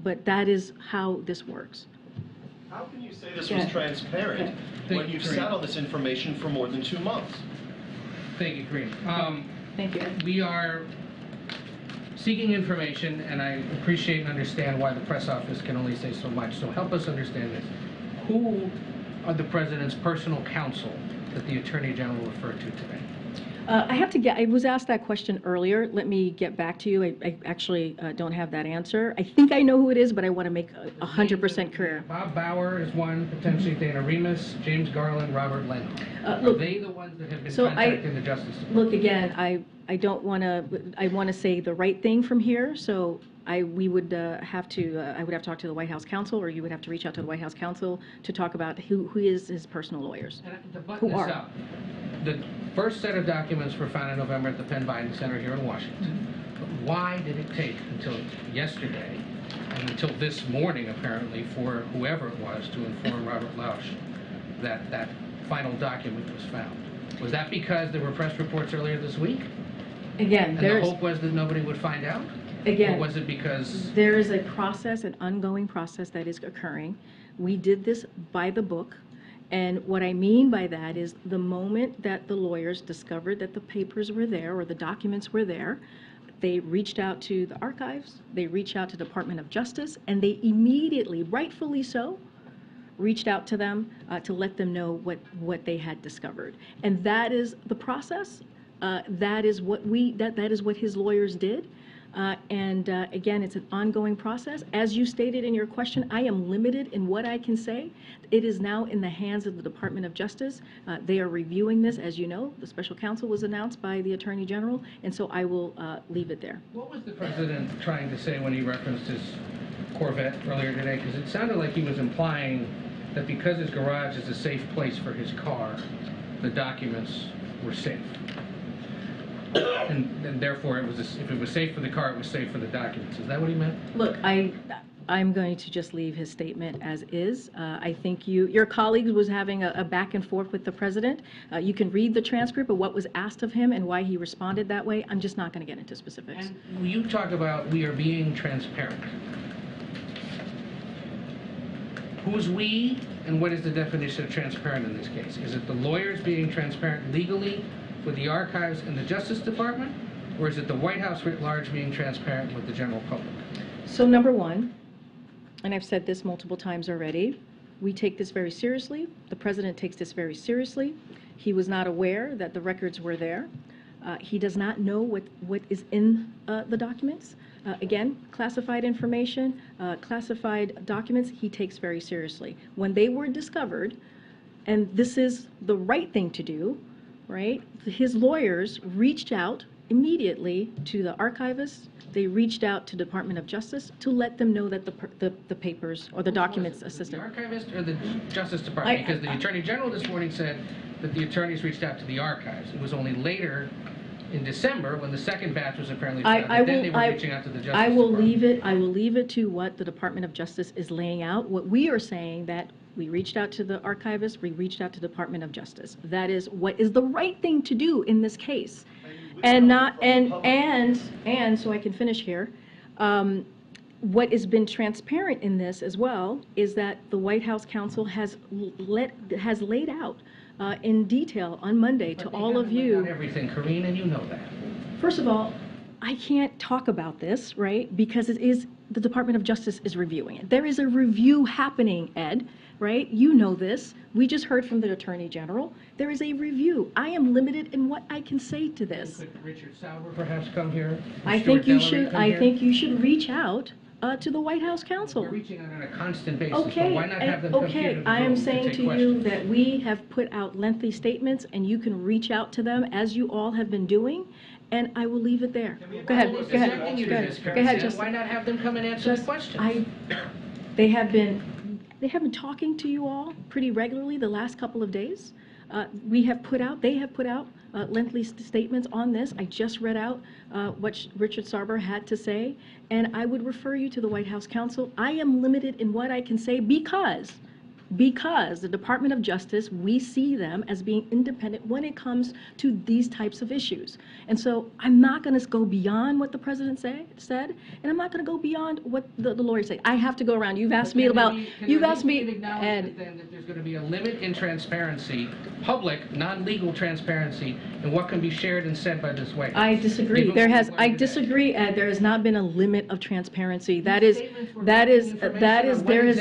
but that is how this works. How can you say this Yeah. was transparent when you've sat on this information for more than 2 months? Thank you, Kareem. Thank you. We are seeking information, and I appreciate and understand why the press office can only say so much. So help us understand this. Who are the president's personal counsel that the Attorney General referred to today? I was asked that question earlier. Let me get back to you. I actually don't have that answer. I think I know who it is, but I want to make 100% clear. Bob Bauer is one, potentially Dana Remus, James Garland, Robert Leno. Are Look, they the ones that have been so contacting the Justice Department? Look, again, I don't want to, I want to say the right thing from here, so I would have to talk to the White House counsel, or you would have to reach out to the White House counsel to talk about who is his personal lawyers. And to button Who this are? up, the first set of documents were found in November at the Penn Biden Center here in Washington. But why did it take until yesterday and until this morning, apparently, for whoever it was to inform Robert Lausch that that final document was found? Was that because there were press reports earlier this week? Again, And the hope was that nobody would find out? Again, Or was it because... there is a process, an ongoing process that is occurring. We did this by the book, and what I mean by that is the moment that the lawyers discovered that the papers were there or the documents were there, they reached out to the archives, they reached out to the Department of Justice, and they immediately, rightfully so, reached out to them to let them know what they had discovered. And that is the process. That is what that is what his lawyers did. Again, it's an ongoing process. As you stated in your question, I am limited in what I can say. It is now in the hands of the Department of Justice. They are reviewing this. As you know, the special counsel was announced by the Attorney General, and so I will leave it there. What was the president trying to say when he referenced his Corvette earlier today? Because it sounded like he was implying that because his garage is a safe place for his car, the documents were safe. And therefore, if it was safe for the car, it was safe for the documents. Is that what he meant? Look, I'm going to just leave his statement as is. I think your colleague was having a back and forth with the president. You can read the transcript of what was asked of him and why he responded that way. I'm just not going to get into specifics. And you talk about we are being transparent. Who's we, and what is the definition of transparent in this case? Is it the lawyers being transparent legally with the archives and the Justice Department, or is it the White House writ large being transparent with the general public? So number one, and I've said this multiple times already, we take this very seriously. The president takes this very seriously. He was not aware that the records were there. He does not know what is in the documents. Again, classified information, classified documents, he takes very seriously. When they were discovered, and this is the right thing to do, right? His lawyers reached out immediately to the archivist. They reached out to Department of Justice to let them know that the papers or the documents assistant. The archivist or the Justice Department? Because the Attorney General this morning said that the attorneys reached out to the archives. It was only later in December when the second batch was apparently found, that then they were reaching out to the Justice Department. I will leave it to what the Department of Justice is laying out. What we are saying that we reached out to the archivist, we reached out to the Department of Justice. That is what is the right thing to do in this case. And not, and so I can finish here. What has been transparent in this as well is that the White House counsel has laid out in detail on Monday to all of you. Not everything, Karine, and you know that. First of all, I can't talk about this, right? Because it is, the Department of Justice is reviewing it. There is a review happening, Ed, right? You know this. We just heard from the Attorney General. There is a review. I am limited in what I can say to this. Could Richard Sauber perhaps come here? I think you should reach out to the White House counsel. We're reaching out on a constant basis, Okay, but why not have them come here to the I am room saying take to you questions? that we have put out lengthy statements, and you can reach out to them as you all have been doing, and I will leave it there. Go ahead, go ahead, Accepting you go to ahead, this, go Karine, ahead, then Justin. why not have them come and answer the questions? They have been talking to you all pretty regularly the last couple of days. They have put out lengthy statements on this. I just read out what Richard Sarber had to say, and I would refer you to the White House counsel. I am limited in what I can say because the Department of Justice, we see them as being independent when it comes to these types of issues. And so I'm not going to go beyond what the President said, and I'm not going to go beyond what the lawyers say. I have to go around. You've asked me about, you've asked me, Ed, then that there's going to be a limit in transparency, public, non-legal transparency, in what can be shared and said by this White House. I disagree. I disagree, Ed. There has not been a limit of transparency. There has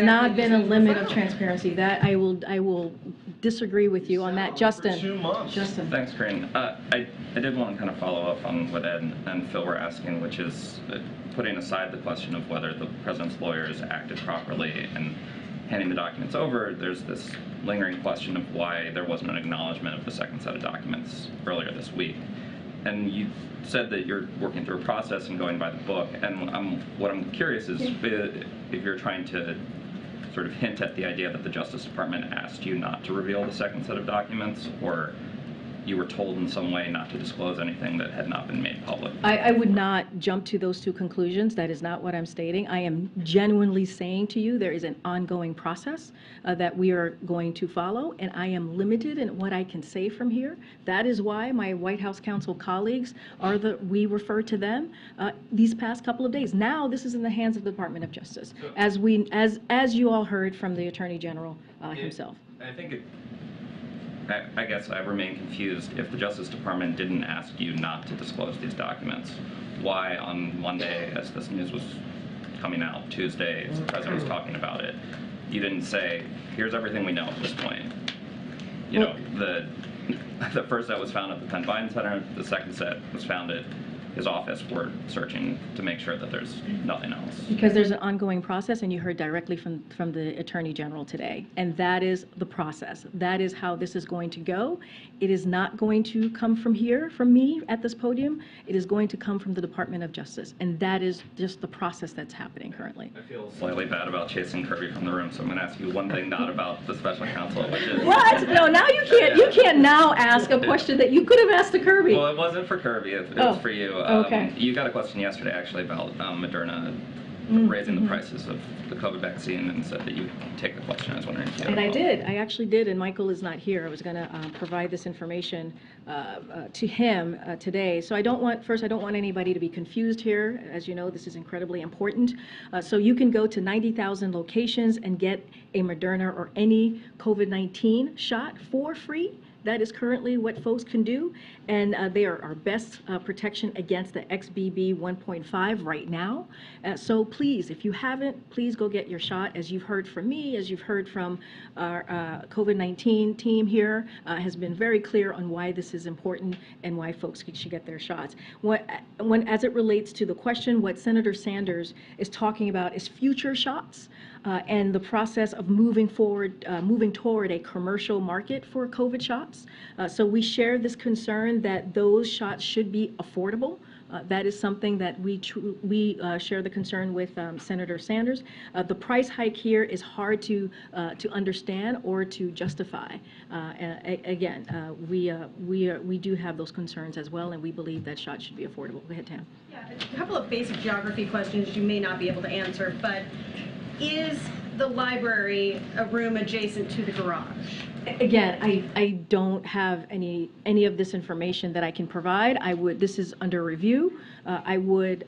not been a limit of transparency. That I will disagree with you on that, Justin. 2 months. Justin. Thanks, Karine. I did want to kind of follow up on what Ed and Phil were asking, which is putting aside the question of whether the president's lawyers acted properly in handing the documents over. There's this lingering question of why there wasn't an acknowledgement of the second set of documents earlier this week. And you said that you're working through a process and going by the book. And what I'm curious is if you're trying to sort of hint at the idea that the Justice Department asked you not to reveal the second set of documents, or you were told in some way not to disclose anything that had not been made public. I would not jump to those two conclusions. That is not what I'm stating. I am genuinely saying to you there is an ongoing process that we are going to follow, and I am limited in what I can say from here. That is why my White House counsel colleagues we refer to them these past couple of days. Now this is in the hands of the Department of Justice, as you all heard from the Attorney General himself. I guess I remain confused. If the Justice Department didn't ask you not to disclose these documents, why on Monday, as this news was coming out, Tuesday, as the President was talking about it, you didn't say, here's everything we know at this point? You know, the first set was found at the Penn Biden Center, the second set was found at his office. We're searching to make sure that there's nothing else. Because there's an ongoing process, and you heard directly from the Attorney General today, and that is the process. That is how this is going to go. It is not going to come from here, from me at this podium. It is going to come from the Department of Justice, and that is just the process that's happening currently. I feel slightly bad about chasing Kirby from the room, so I'm going to ask you one thing not about the special counsel, which is... What? No, now you can't. You can't now ask a question that you could have asked to Kirby. Well, it wasn't for Kirby. It was for you. Okay. You got a question yesterday, actually, about Moderna raising the prices of the COVID vaccine, and said that you would take the question. I was wondering if you had And a I follow-up. did. I actually did, and Michael is not here. I was going to provide this information to him today. So I don't want anybody to be confused here. As you know, this is incredibly important. So you can go to 90,000 locations and get a Moderna or any COVID-19 shot for free. That is currently what folks can do, and they are our best protection against the XBB 1.5 right now. So please, if you haven't, please go get your shot. As you've heard from me, as you've heard from our COVID-19 team here, has been very clear on why this is important and why folks should get their shots. As it relates to the question, what Senator Sanders is talking about is future shots. and the process of moving forward, moving toward a commercial market for COVID shots. So we share this concern that those shots should be affordable. That is something that we share the concern with Senator Sanders. The price hike here is hard to understand or to justify. Again, we do have those concerns as well, and we believe that shots should be affordable. Go ahead, Tam. Yeah, a couple of basic geography questions you may not be able to answer, but is the library a room adjacent to the garage? Again, I don't have any of this information that I can provide. This is under review. I would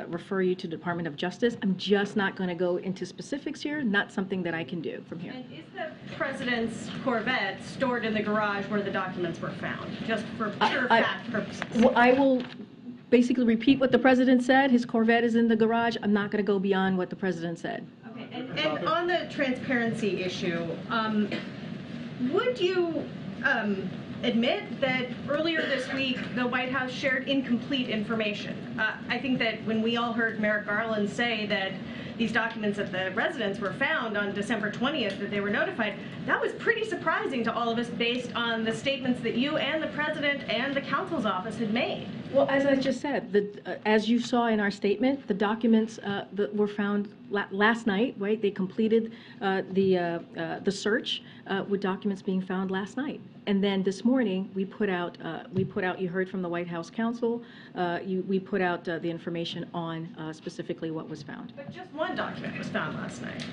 refer you to the Department of Justice. I'm just not going to go into specifics here. Not something that I can do from here. And is the president's Corvette stored in the garage where the documents were found, just for pure fact purposes? Well, I will basically repeat what the president said. His Corvette is in the garage. I'm not going to go beyond what the president said. Okay, and on the transparency issue, would you admit that earlier this week the White House shared incomplete information? I think that when we all heard Merrick Garland say that these documents at the residence were found on December 20th, that they were notified, that was pretty surprising to all of us based on the statements that you and the president and the counsel's office had made. Well, as I just said, as you saw in our statement, the documents that were found last night, right? They completed the search with documents being found last night. And then this morning, we put out, you heard from the White House counsel, we put out the information on specifically what was found. But just one document was found last night.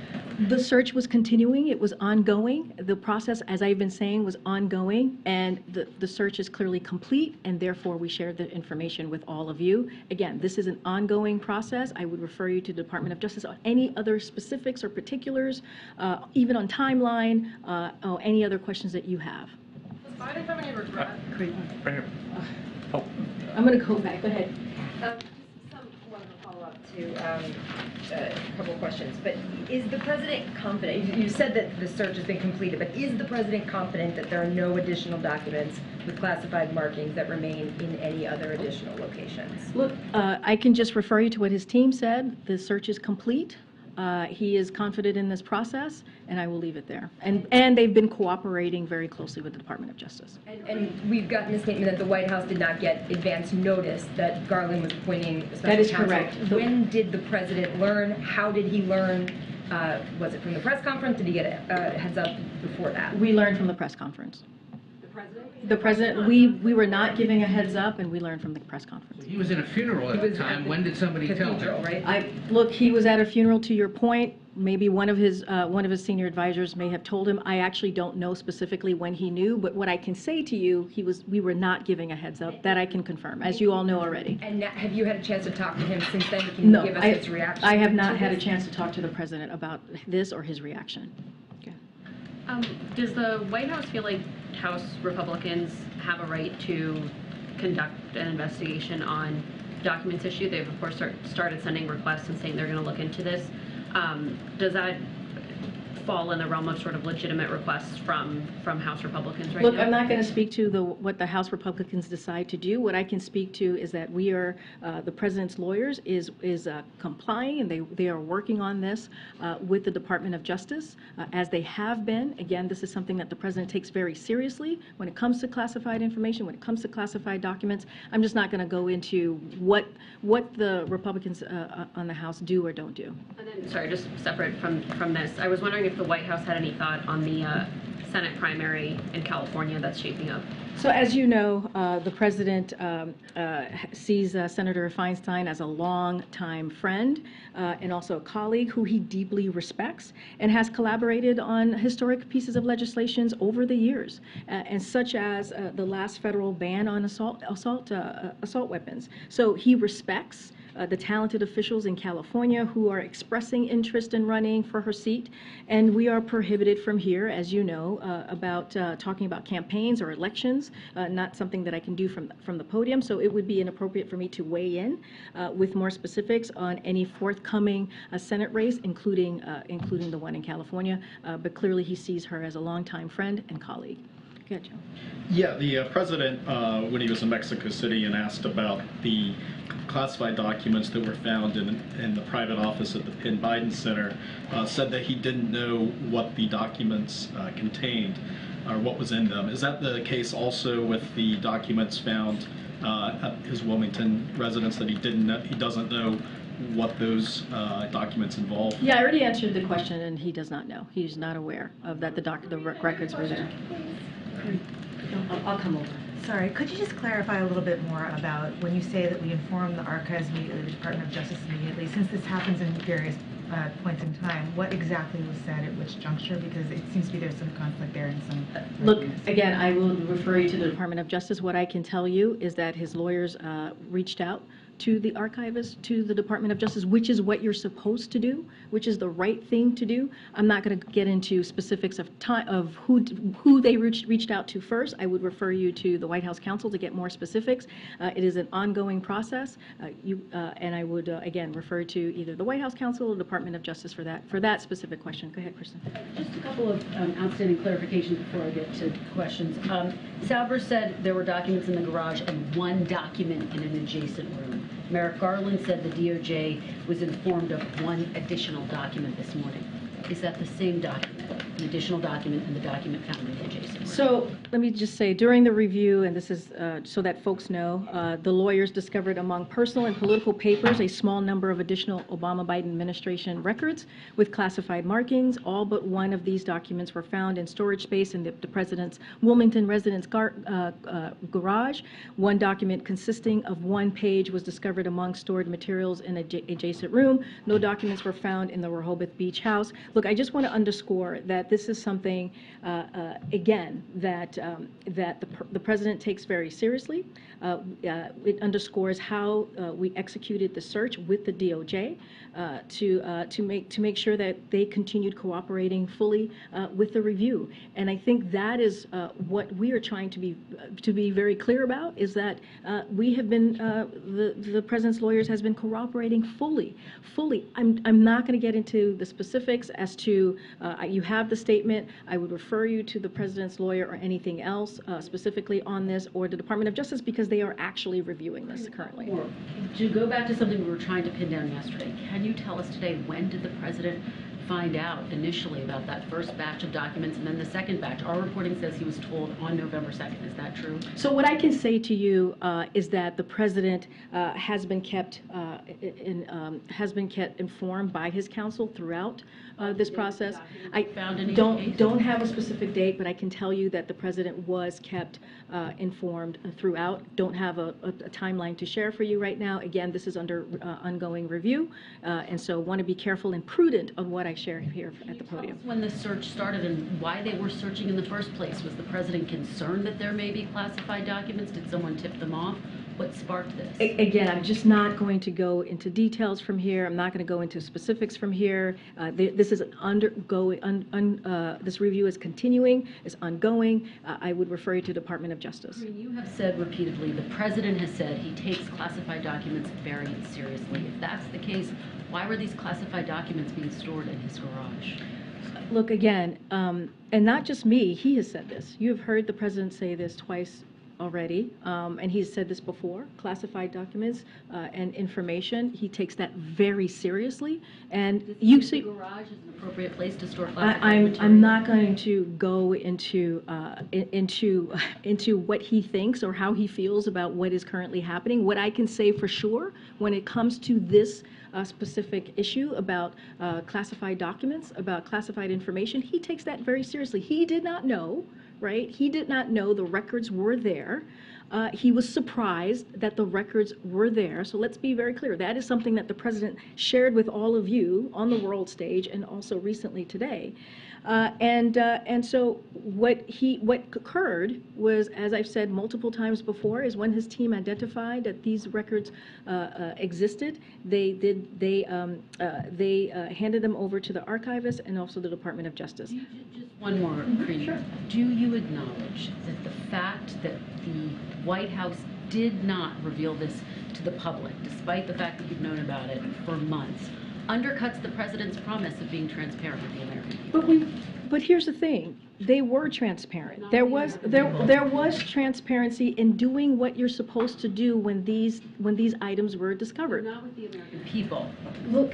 The search was continuing. It was ongoing. The process, as I've been saying, was ongoing, and the search is clearly complete, and therefore we shared the information with all of you. Again, this is an ongoing process. I would refer you to the Department of Justice on any other specifics or particulars, even on timeline, or any other questions that you have. Does Biden have any regret? Right here. Oh. I'm going to go back. Go ahead. One follow-up to a couple of questions. But is the president confident? You said that the search has been completed, but is the president confident that there are no additional documents with classified markings that remain in any other additional locations? Look, I can just refer you to what his team said. The search is complete. He is confident in this process, and I will leave it there. And they've been cooperating very closely with the Department of Justice. And we've gotten a statement that the White House did not get advance notice that Garland was appointing a special counsel. That is correct. When did the president learn? How did he learn? Was it from the press conference? Did he get a heads up before that? We learned from the press conference. The president, we were not giving a heads up, and we learned from the press conference. He was in a funeral at the time. When did somebody tell him? Right? Look, he was at a funeral, to your point. Maybe one of his senior advisors may have told him. I actually don't know specifically when he knew, but what I can say to you, we were not giving a heads up. That I can confirm, as you all know already. And have you had a chance to talk to him since then? Can you give us his reaction? I have not had a chance to talk to the president about this or his reaction. Does the White House feel like House Republicans have a right to conduct an investigation on documents issued? They've, of course, started sending requests and saying they're going to look into this. Does that fall in the realm of sort of legitimate requests from House Republicans right now? Look, I'm not going to speak to what the House Republicans decide to do. What I can speak to is that we are, the president's lawyers is complying, and they are working on this with the Department of Justice, as they have been. Again, this is something that the president takes very seriously when it comes to classified information, when it comes to classified documents. I'm just not going to go into what the Republicans on the House do or don't do. And then, sorry, just separate from this, I was wondering if the White House had any thought on the Senate primary in California that's shaping up. So as you know, the president sees Senator Feinstein as a long-time friend and also a colleague who he deeply respects and has collaborated on historic pieces of legislations over the years, and such as the last federal ban on assault weapons. So he respects the talented officials in California who are expressing interest in running for her seat, and we are prohibited from here, as you know, about talking about campaigns or elections, not something that I can do from the podium, so it would be inappropriate for me to weigh in with more specifics on any forthcoming Senate race, including the one in California, but clearly he sees her as a longtime friend and colleague. Good, Joe. Yeah, the president, when he was in Mexico City and asked about the classified documents that were found in the private office at the Penn Biden Center, said that he didn't know what the documents contained or what was in them. Is that the case also with the documents found at his Wilmington residence, that he doesn't know what those documents involve? Yeah, I already answered the question, and he does not know. He's not aware of that the records were there. I'll come over. Sorry, could you just clarify a little bit more about when you say that we inform the archives immediately, the Department of Justice immediately, since this happens in various points in time, what exactly was said at which juncture? Because it seems to be there's some conflict there and some... Look, again, I will refer you to the Department of Justice. What I can tell you is that his lawyers reached out to the archivist, to the Department of Justice, which is what you're supposed to do, which is the right thing to do. I'm not going to get into specifics of time of who they reached out to first. I would refer you to the White House counsel to get more specifics. It is an ongoing process, and I would again refer to either the White House counsel or the Department of Justice for that specific question. Go ahead, Kristen. Just a couple of outstanding clarifications before I get to questions. Sauber said there were documents in the garage and one document in an adjacent room. Merrick Garland said the DOJ was informed of one additional document this morning. Is that the same document, an additional document, and the document found in the adjacent room? So let me just say, during the review, and this is so that folks know, the lawyers discovered among personal and political papers a small number of additional Obama-Biden administration records with classified markings. All but one of these documents were found in storage space in the president's Wilmington residence garage. One document consisting of one page was discovered among stored materials in an adjacent room. No documents were found in the Rehoboth Beach house. Look, I just want to underscore that this is something, again, that the president takes very seriously. It underscores how we executed the search with the DOJ to make sure that they continued cooperating fully with the review. And I think that is what we are trying to be very clear about, is that we have been the president's lawyers has been cooperating fully. I'm not going to get into the specifics as to you have the statement. I would refer you to the president's lawyer or anything else specifically on this, or the Department of Justice, because they are actually reviewing this currently. To go back to something we were trying to pin down yesterday, can you tell us today, when did the president find out initially about that first batch of documents and then the second batch? Our reporting says he was told on November 2nd. Is that true? So what I can say to you is that the president has been kept informed by his counsel throughout this process. I don't have a specific date, but I can tell you that the president was kept informed throughout. Don't have a timeline to share for you right now. Again, this is under ongoing review, and so want to be careful and prudent of what I share here at the podium. When the search started and why they were searching in the first place, was the president concerned that there may be classified documents? Did someone tip them off? What sparked this? Again, I'm just not going to go into details from here. I'm not going to go into specifics from here. This is this review is continuing, is ongoing. I would refer you to Department of Justice. You have said repeatedly, the president has said he takes classified documents very seriously. If that's the case, why were these classified documents being stored in his garage? Look, again, and not just me, he has said this. You have heard the president say this twice already, and he's said this before, classified documents and information. He takes that very seriously. And you see, the garage is an appropriate place to store classified material. I'm not going to go into what he thinks or how he feels about what is currently happening. What I can say for sure, when it comes to this specific issue about classified documents, about classified information, he takes that very seriously. He did not know. Right? He did not know the records were there. He was surprised that the records were there. So let's be very clear. That is something that the president shared with all of you on the world stage and also recently today. And so what occurred was, as I've said multiple times before, is when his team identified that these records existed, they handed them over to the archivist and also the Department of Justice. Just one more, Karina. Sure. Do you acknowledge that the fact that the White House did not reveal this to the public, despite the fact that you've known about it for months, undercuts the president's promise of being transparent with the American people. But here's the thing, they were transparent. There was transparency in doing what you're supposed to do when these items were discovered. Not with the American people. Look,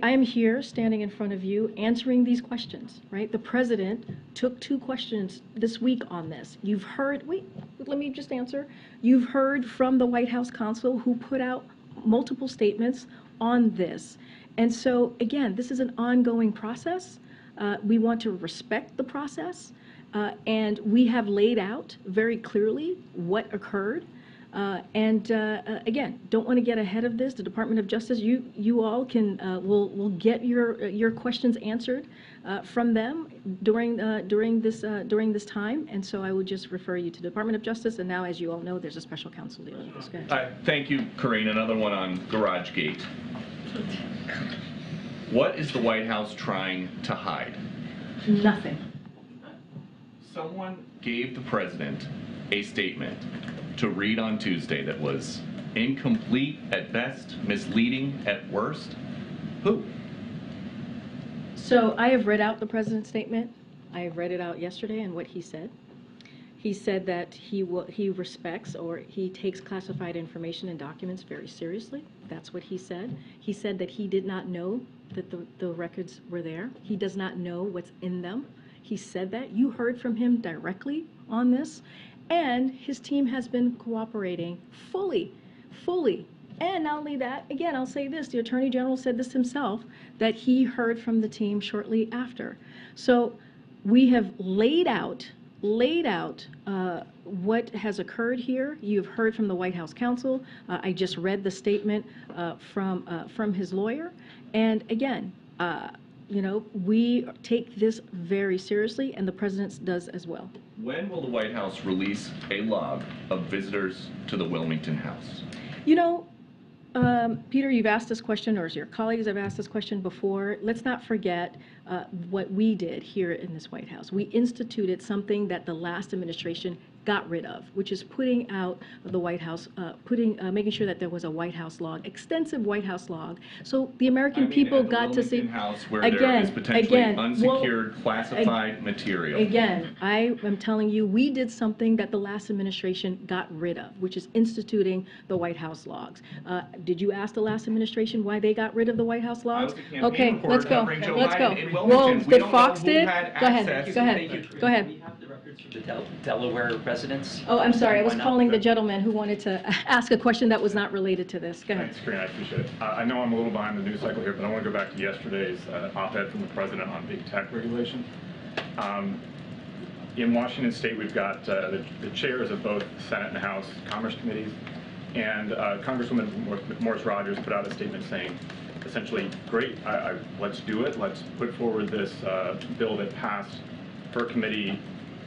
I am here standing in front of you answering these questions, right? The president took 2 questions this week on this. You've heard, let me just answer. You've heard from the White House counsel who put out multiple statements on this. And so, again, this is an ongoing process. We want to respect the process, and we have laid out very clearly what occurred. Again, don't want to get ahead of this. The Department of Justice, you all can will get your questions answered from them during this time. And so I would just refer you to the Department of Justice. And now, as you all know, there's a special counsel dealing with this. Go ahead. Thank you, Corinne. Another one on GarageGate. What is the White House trying to hide? Nothing. Someone gave the president a statement to read on Tuesday that was incomplete at best, misleading at worst. Who? So I have read out the president's statement. I have read it out yesterday and what he said. He said that he respects or he takes classified information and documents very seriously. That's what he said. He said that he did not know that the records were there. He does not know what's in them. He said that. You heard from him directly on this. And his team has been cooperating fully. And not only that, again, I'll say this, the Attorney General said this himself, that he heard from the team shortly after. So we have laid out what has occurred here. You've heard from the White House counsel. I just read the statement from his lawyer. And again, we take this very seriously, and the president does as well. When will the White House release a log of visitors to the Wilmington House? Peter, you've asked this question, or your colleagues have asked this question before. Let's not forget what we did here in this White House. We instituted something that the last administration got rid of, which is putting out the White House, making sure that there was a White House log, extensive White House log, so the American people got to see. House where there is potentially unsecured, classified material. Again, I am telling you, we did something that the last administration got rid of, which is instituting the White House logs. Did you ask the last administration why they got rid of the White House logs? Okay, let's go. Let's go. Well, did Fox did? Go ahead. Go ahead. Go ahead. The Delaware residents. Oh, I'm sorry. I was calling the gentleman who wanted to ask a question that was not related to this. Go ahead. Thanks, Corinne. I appreciate it. I know I'm a little behind the news cycle here, but I want to go back to yesterday's op-ed from the president on big tech regulation. In Washington State, we've got the chairs of both Senate and House Commerce Committees, and Congresswoman Morris Rogers put out a statement saying, essentially, great, let's do it. Let's put forward this bill that passed her committee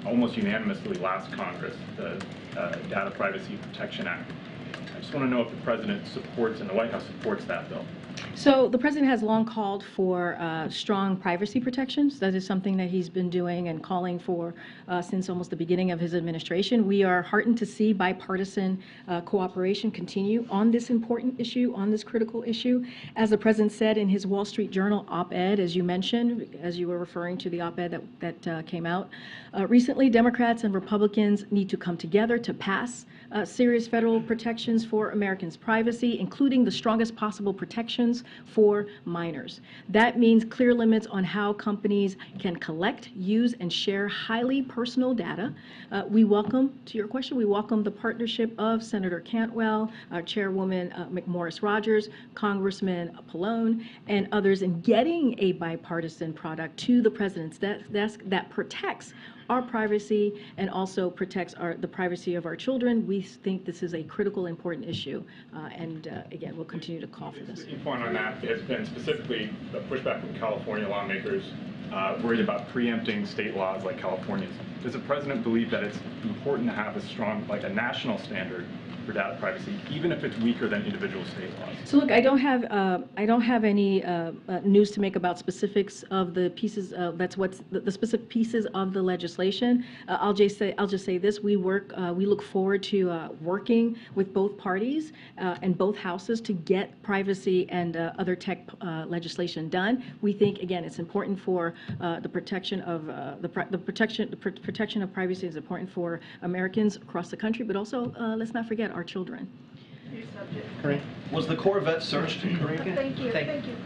almost unanimously last Congress, the Data Privacy Protection Act. I just want to know if the president supports and the White House supports that bill. So the president has long called for strong privacy protections. That is something that he's been doing and calling for since almost the beginning of his administration. We are heartened to see bipartisan cooperation continue on this important issue, on this critical issue. As the president said in his Wall Street Journal op-ed, as you mentioned, as you were referring to the op-ed that came out recently, Democrats and Republicans need to come together to pass serious federal protections for Americans' privacy, including the strongest possible protections for minors. That means clear limits on how companies can collect, use, and share highly personal data. We welcome, to your question, we welcome the partnership of Senator Cantwell, Chairwoman McMorris Rogers, Congressman Pallone, and others in getting a bipartisan product to the president's desk that protects our privacy and also protects the privacy of our children. We think this is a critical, important issue, and again, we'll continue to call for this. The point on that has been specifically the pushback from California lawmakers worried about preempting state laws like California's. Does the president believe that it's important to have a strong, like a national standard for data privacy, even if it's weaker than individual state laws? So look, I don't have any news to make about specifics of the pieces. That's what's the specific pieces of the legislation. I'll just say this: we look forward to working with both parties and both houses to get privacy and other tech legislation done. We think again it's important for the protection of protection of privacy is important for Americans across the country, but also let's not forget our children. Was the Corvette searched, Corinne? Thank you,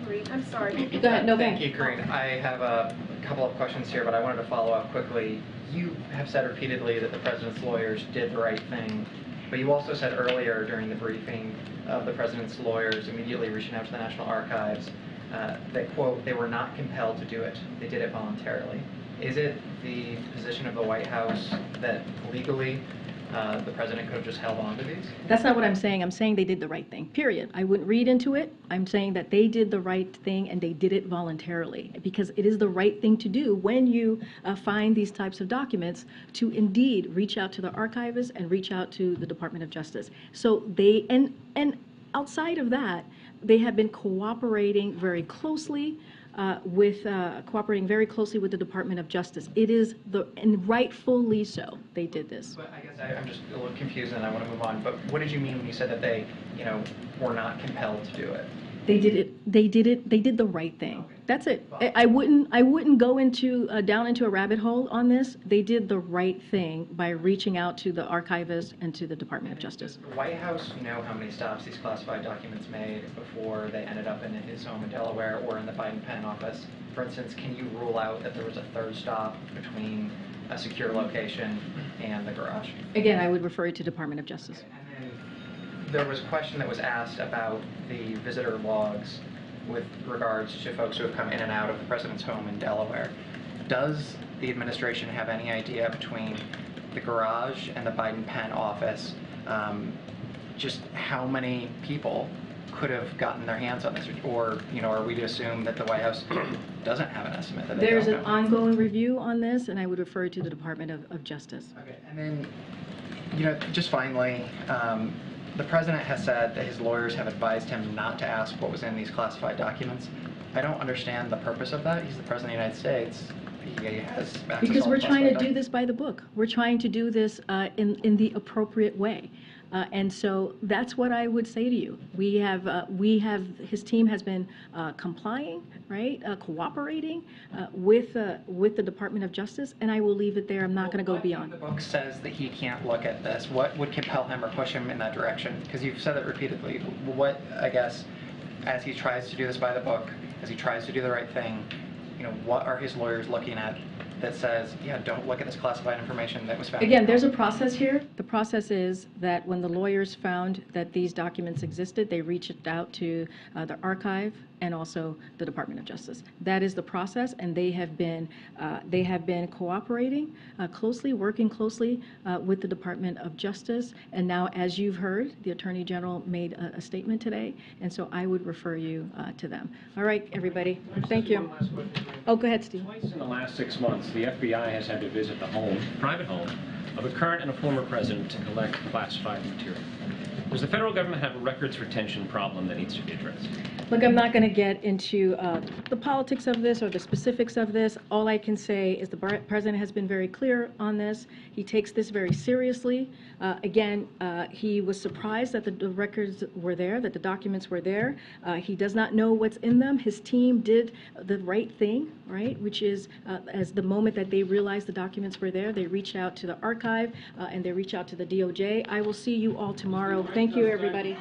Corinne. I'm sorry. Go ahead. No, Thank you, Corinne. I have a couple of questions here, but I wanted to follow up quickly. You have said repeatedly that the president's lawyers did the right thing, but you also said earlier during the briefing of the president's lawyers immediately reaching out to the National Archives that, quote, they were not compelled to do it. They did it voluntarily. Is it the position of the White House that legally the president could have just held on to these? That's not what I'm saying. I'm saying they did the right thing, period. I wouldn't read into it. I'm saying that they did the right thing and they did it voluntarily because it is the right thing to do when you find these types of documents to indeed reach out to the archivists and reach out to the Department of Justice. So they, and outside of that, they have been cooperating very closely with the Department of Justice. It is and rightfully so, they did this. But I guess I'm just a little confused and I want to move on, but what did you mean when you said that they, were not compelled to do it? They did the right thing. That's it. I wouldn't go down into a rabbit hole on this. They did the right thing by reaching out to the archivists and to the Department of Justice. Does the White House know how many stops these classified documents made before they ended up in his home in Delaware or in the Biden pen office? For instance, can you rule out that there was a third stop between a secure location and the garage? Again, I would refer you to Department of Justice. And then there was a question that was asked about the visitor logs with regards to folks who have come in and out of the president's home in Delaware. Does the administration have any idea between the garage and the Biden pen office just how many people could have gotten their hands on this? Or, are we to assume that the White House doesn't have an estimate? That There's an ongoing review on this, and I would refer you to the Department of Justice. Okay, and then, just finally, the president has said that his lawyers have advised him not to ask what was in these classified documents. I don't understand the purpose of that. He's the president of the United States. He has access to Because all we're the trying to classified do this by the book. We're trying to do this in the appropriate way. And so that's what I would say to you. His team has been complying, right, cooperating with the Department of Justice, and I will leave it there. I'm not going to go beyond. The book says that he can't look at this. What would compel him or push him in that direction? Because you've said it repeatedly. What, I guess, as he tries to do this by the book, as he tries to do the right thing, what are his lawyers looking at that says, yeah, don't look at this classified information that was found? Again, there's a process here. The process is that when the lawyers found that these documents existed, they reached out to the archive and also the Department of Justice. That is the process, and they have been cooperating closely, working closely with the Department of Justice. And now, as you've heard, the Attorney General made a statement today, and so I would refer you to them. All right, everybody. Thank you. Oh, go ahead, Steve. Twice in the last 6 months, the FBI has had to visit the home, private home, of a current and a former president to collect classified material. Does the federal government have a records retention problem that needs to be addressed? Look, I'm not going to get into the politics of this or the specifics of this. All I can say is the president has been very clear on this. He takes this very seriously. Again, he was surprised that the records were there, that the documents were there. He does not know what's in them. His team did the right thing, right, which is as the moment that they realized the documents were there, they reached out to the archive and they reached out to the DOJ. I will see you all tomorrow. Thank you, everybody.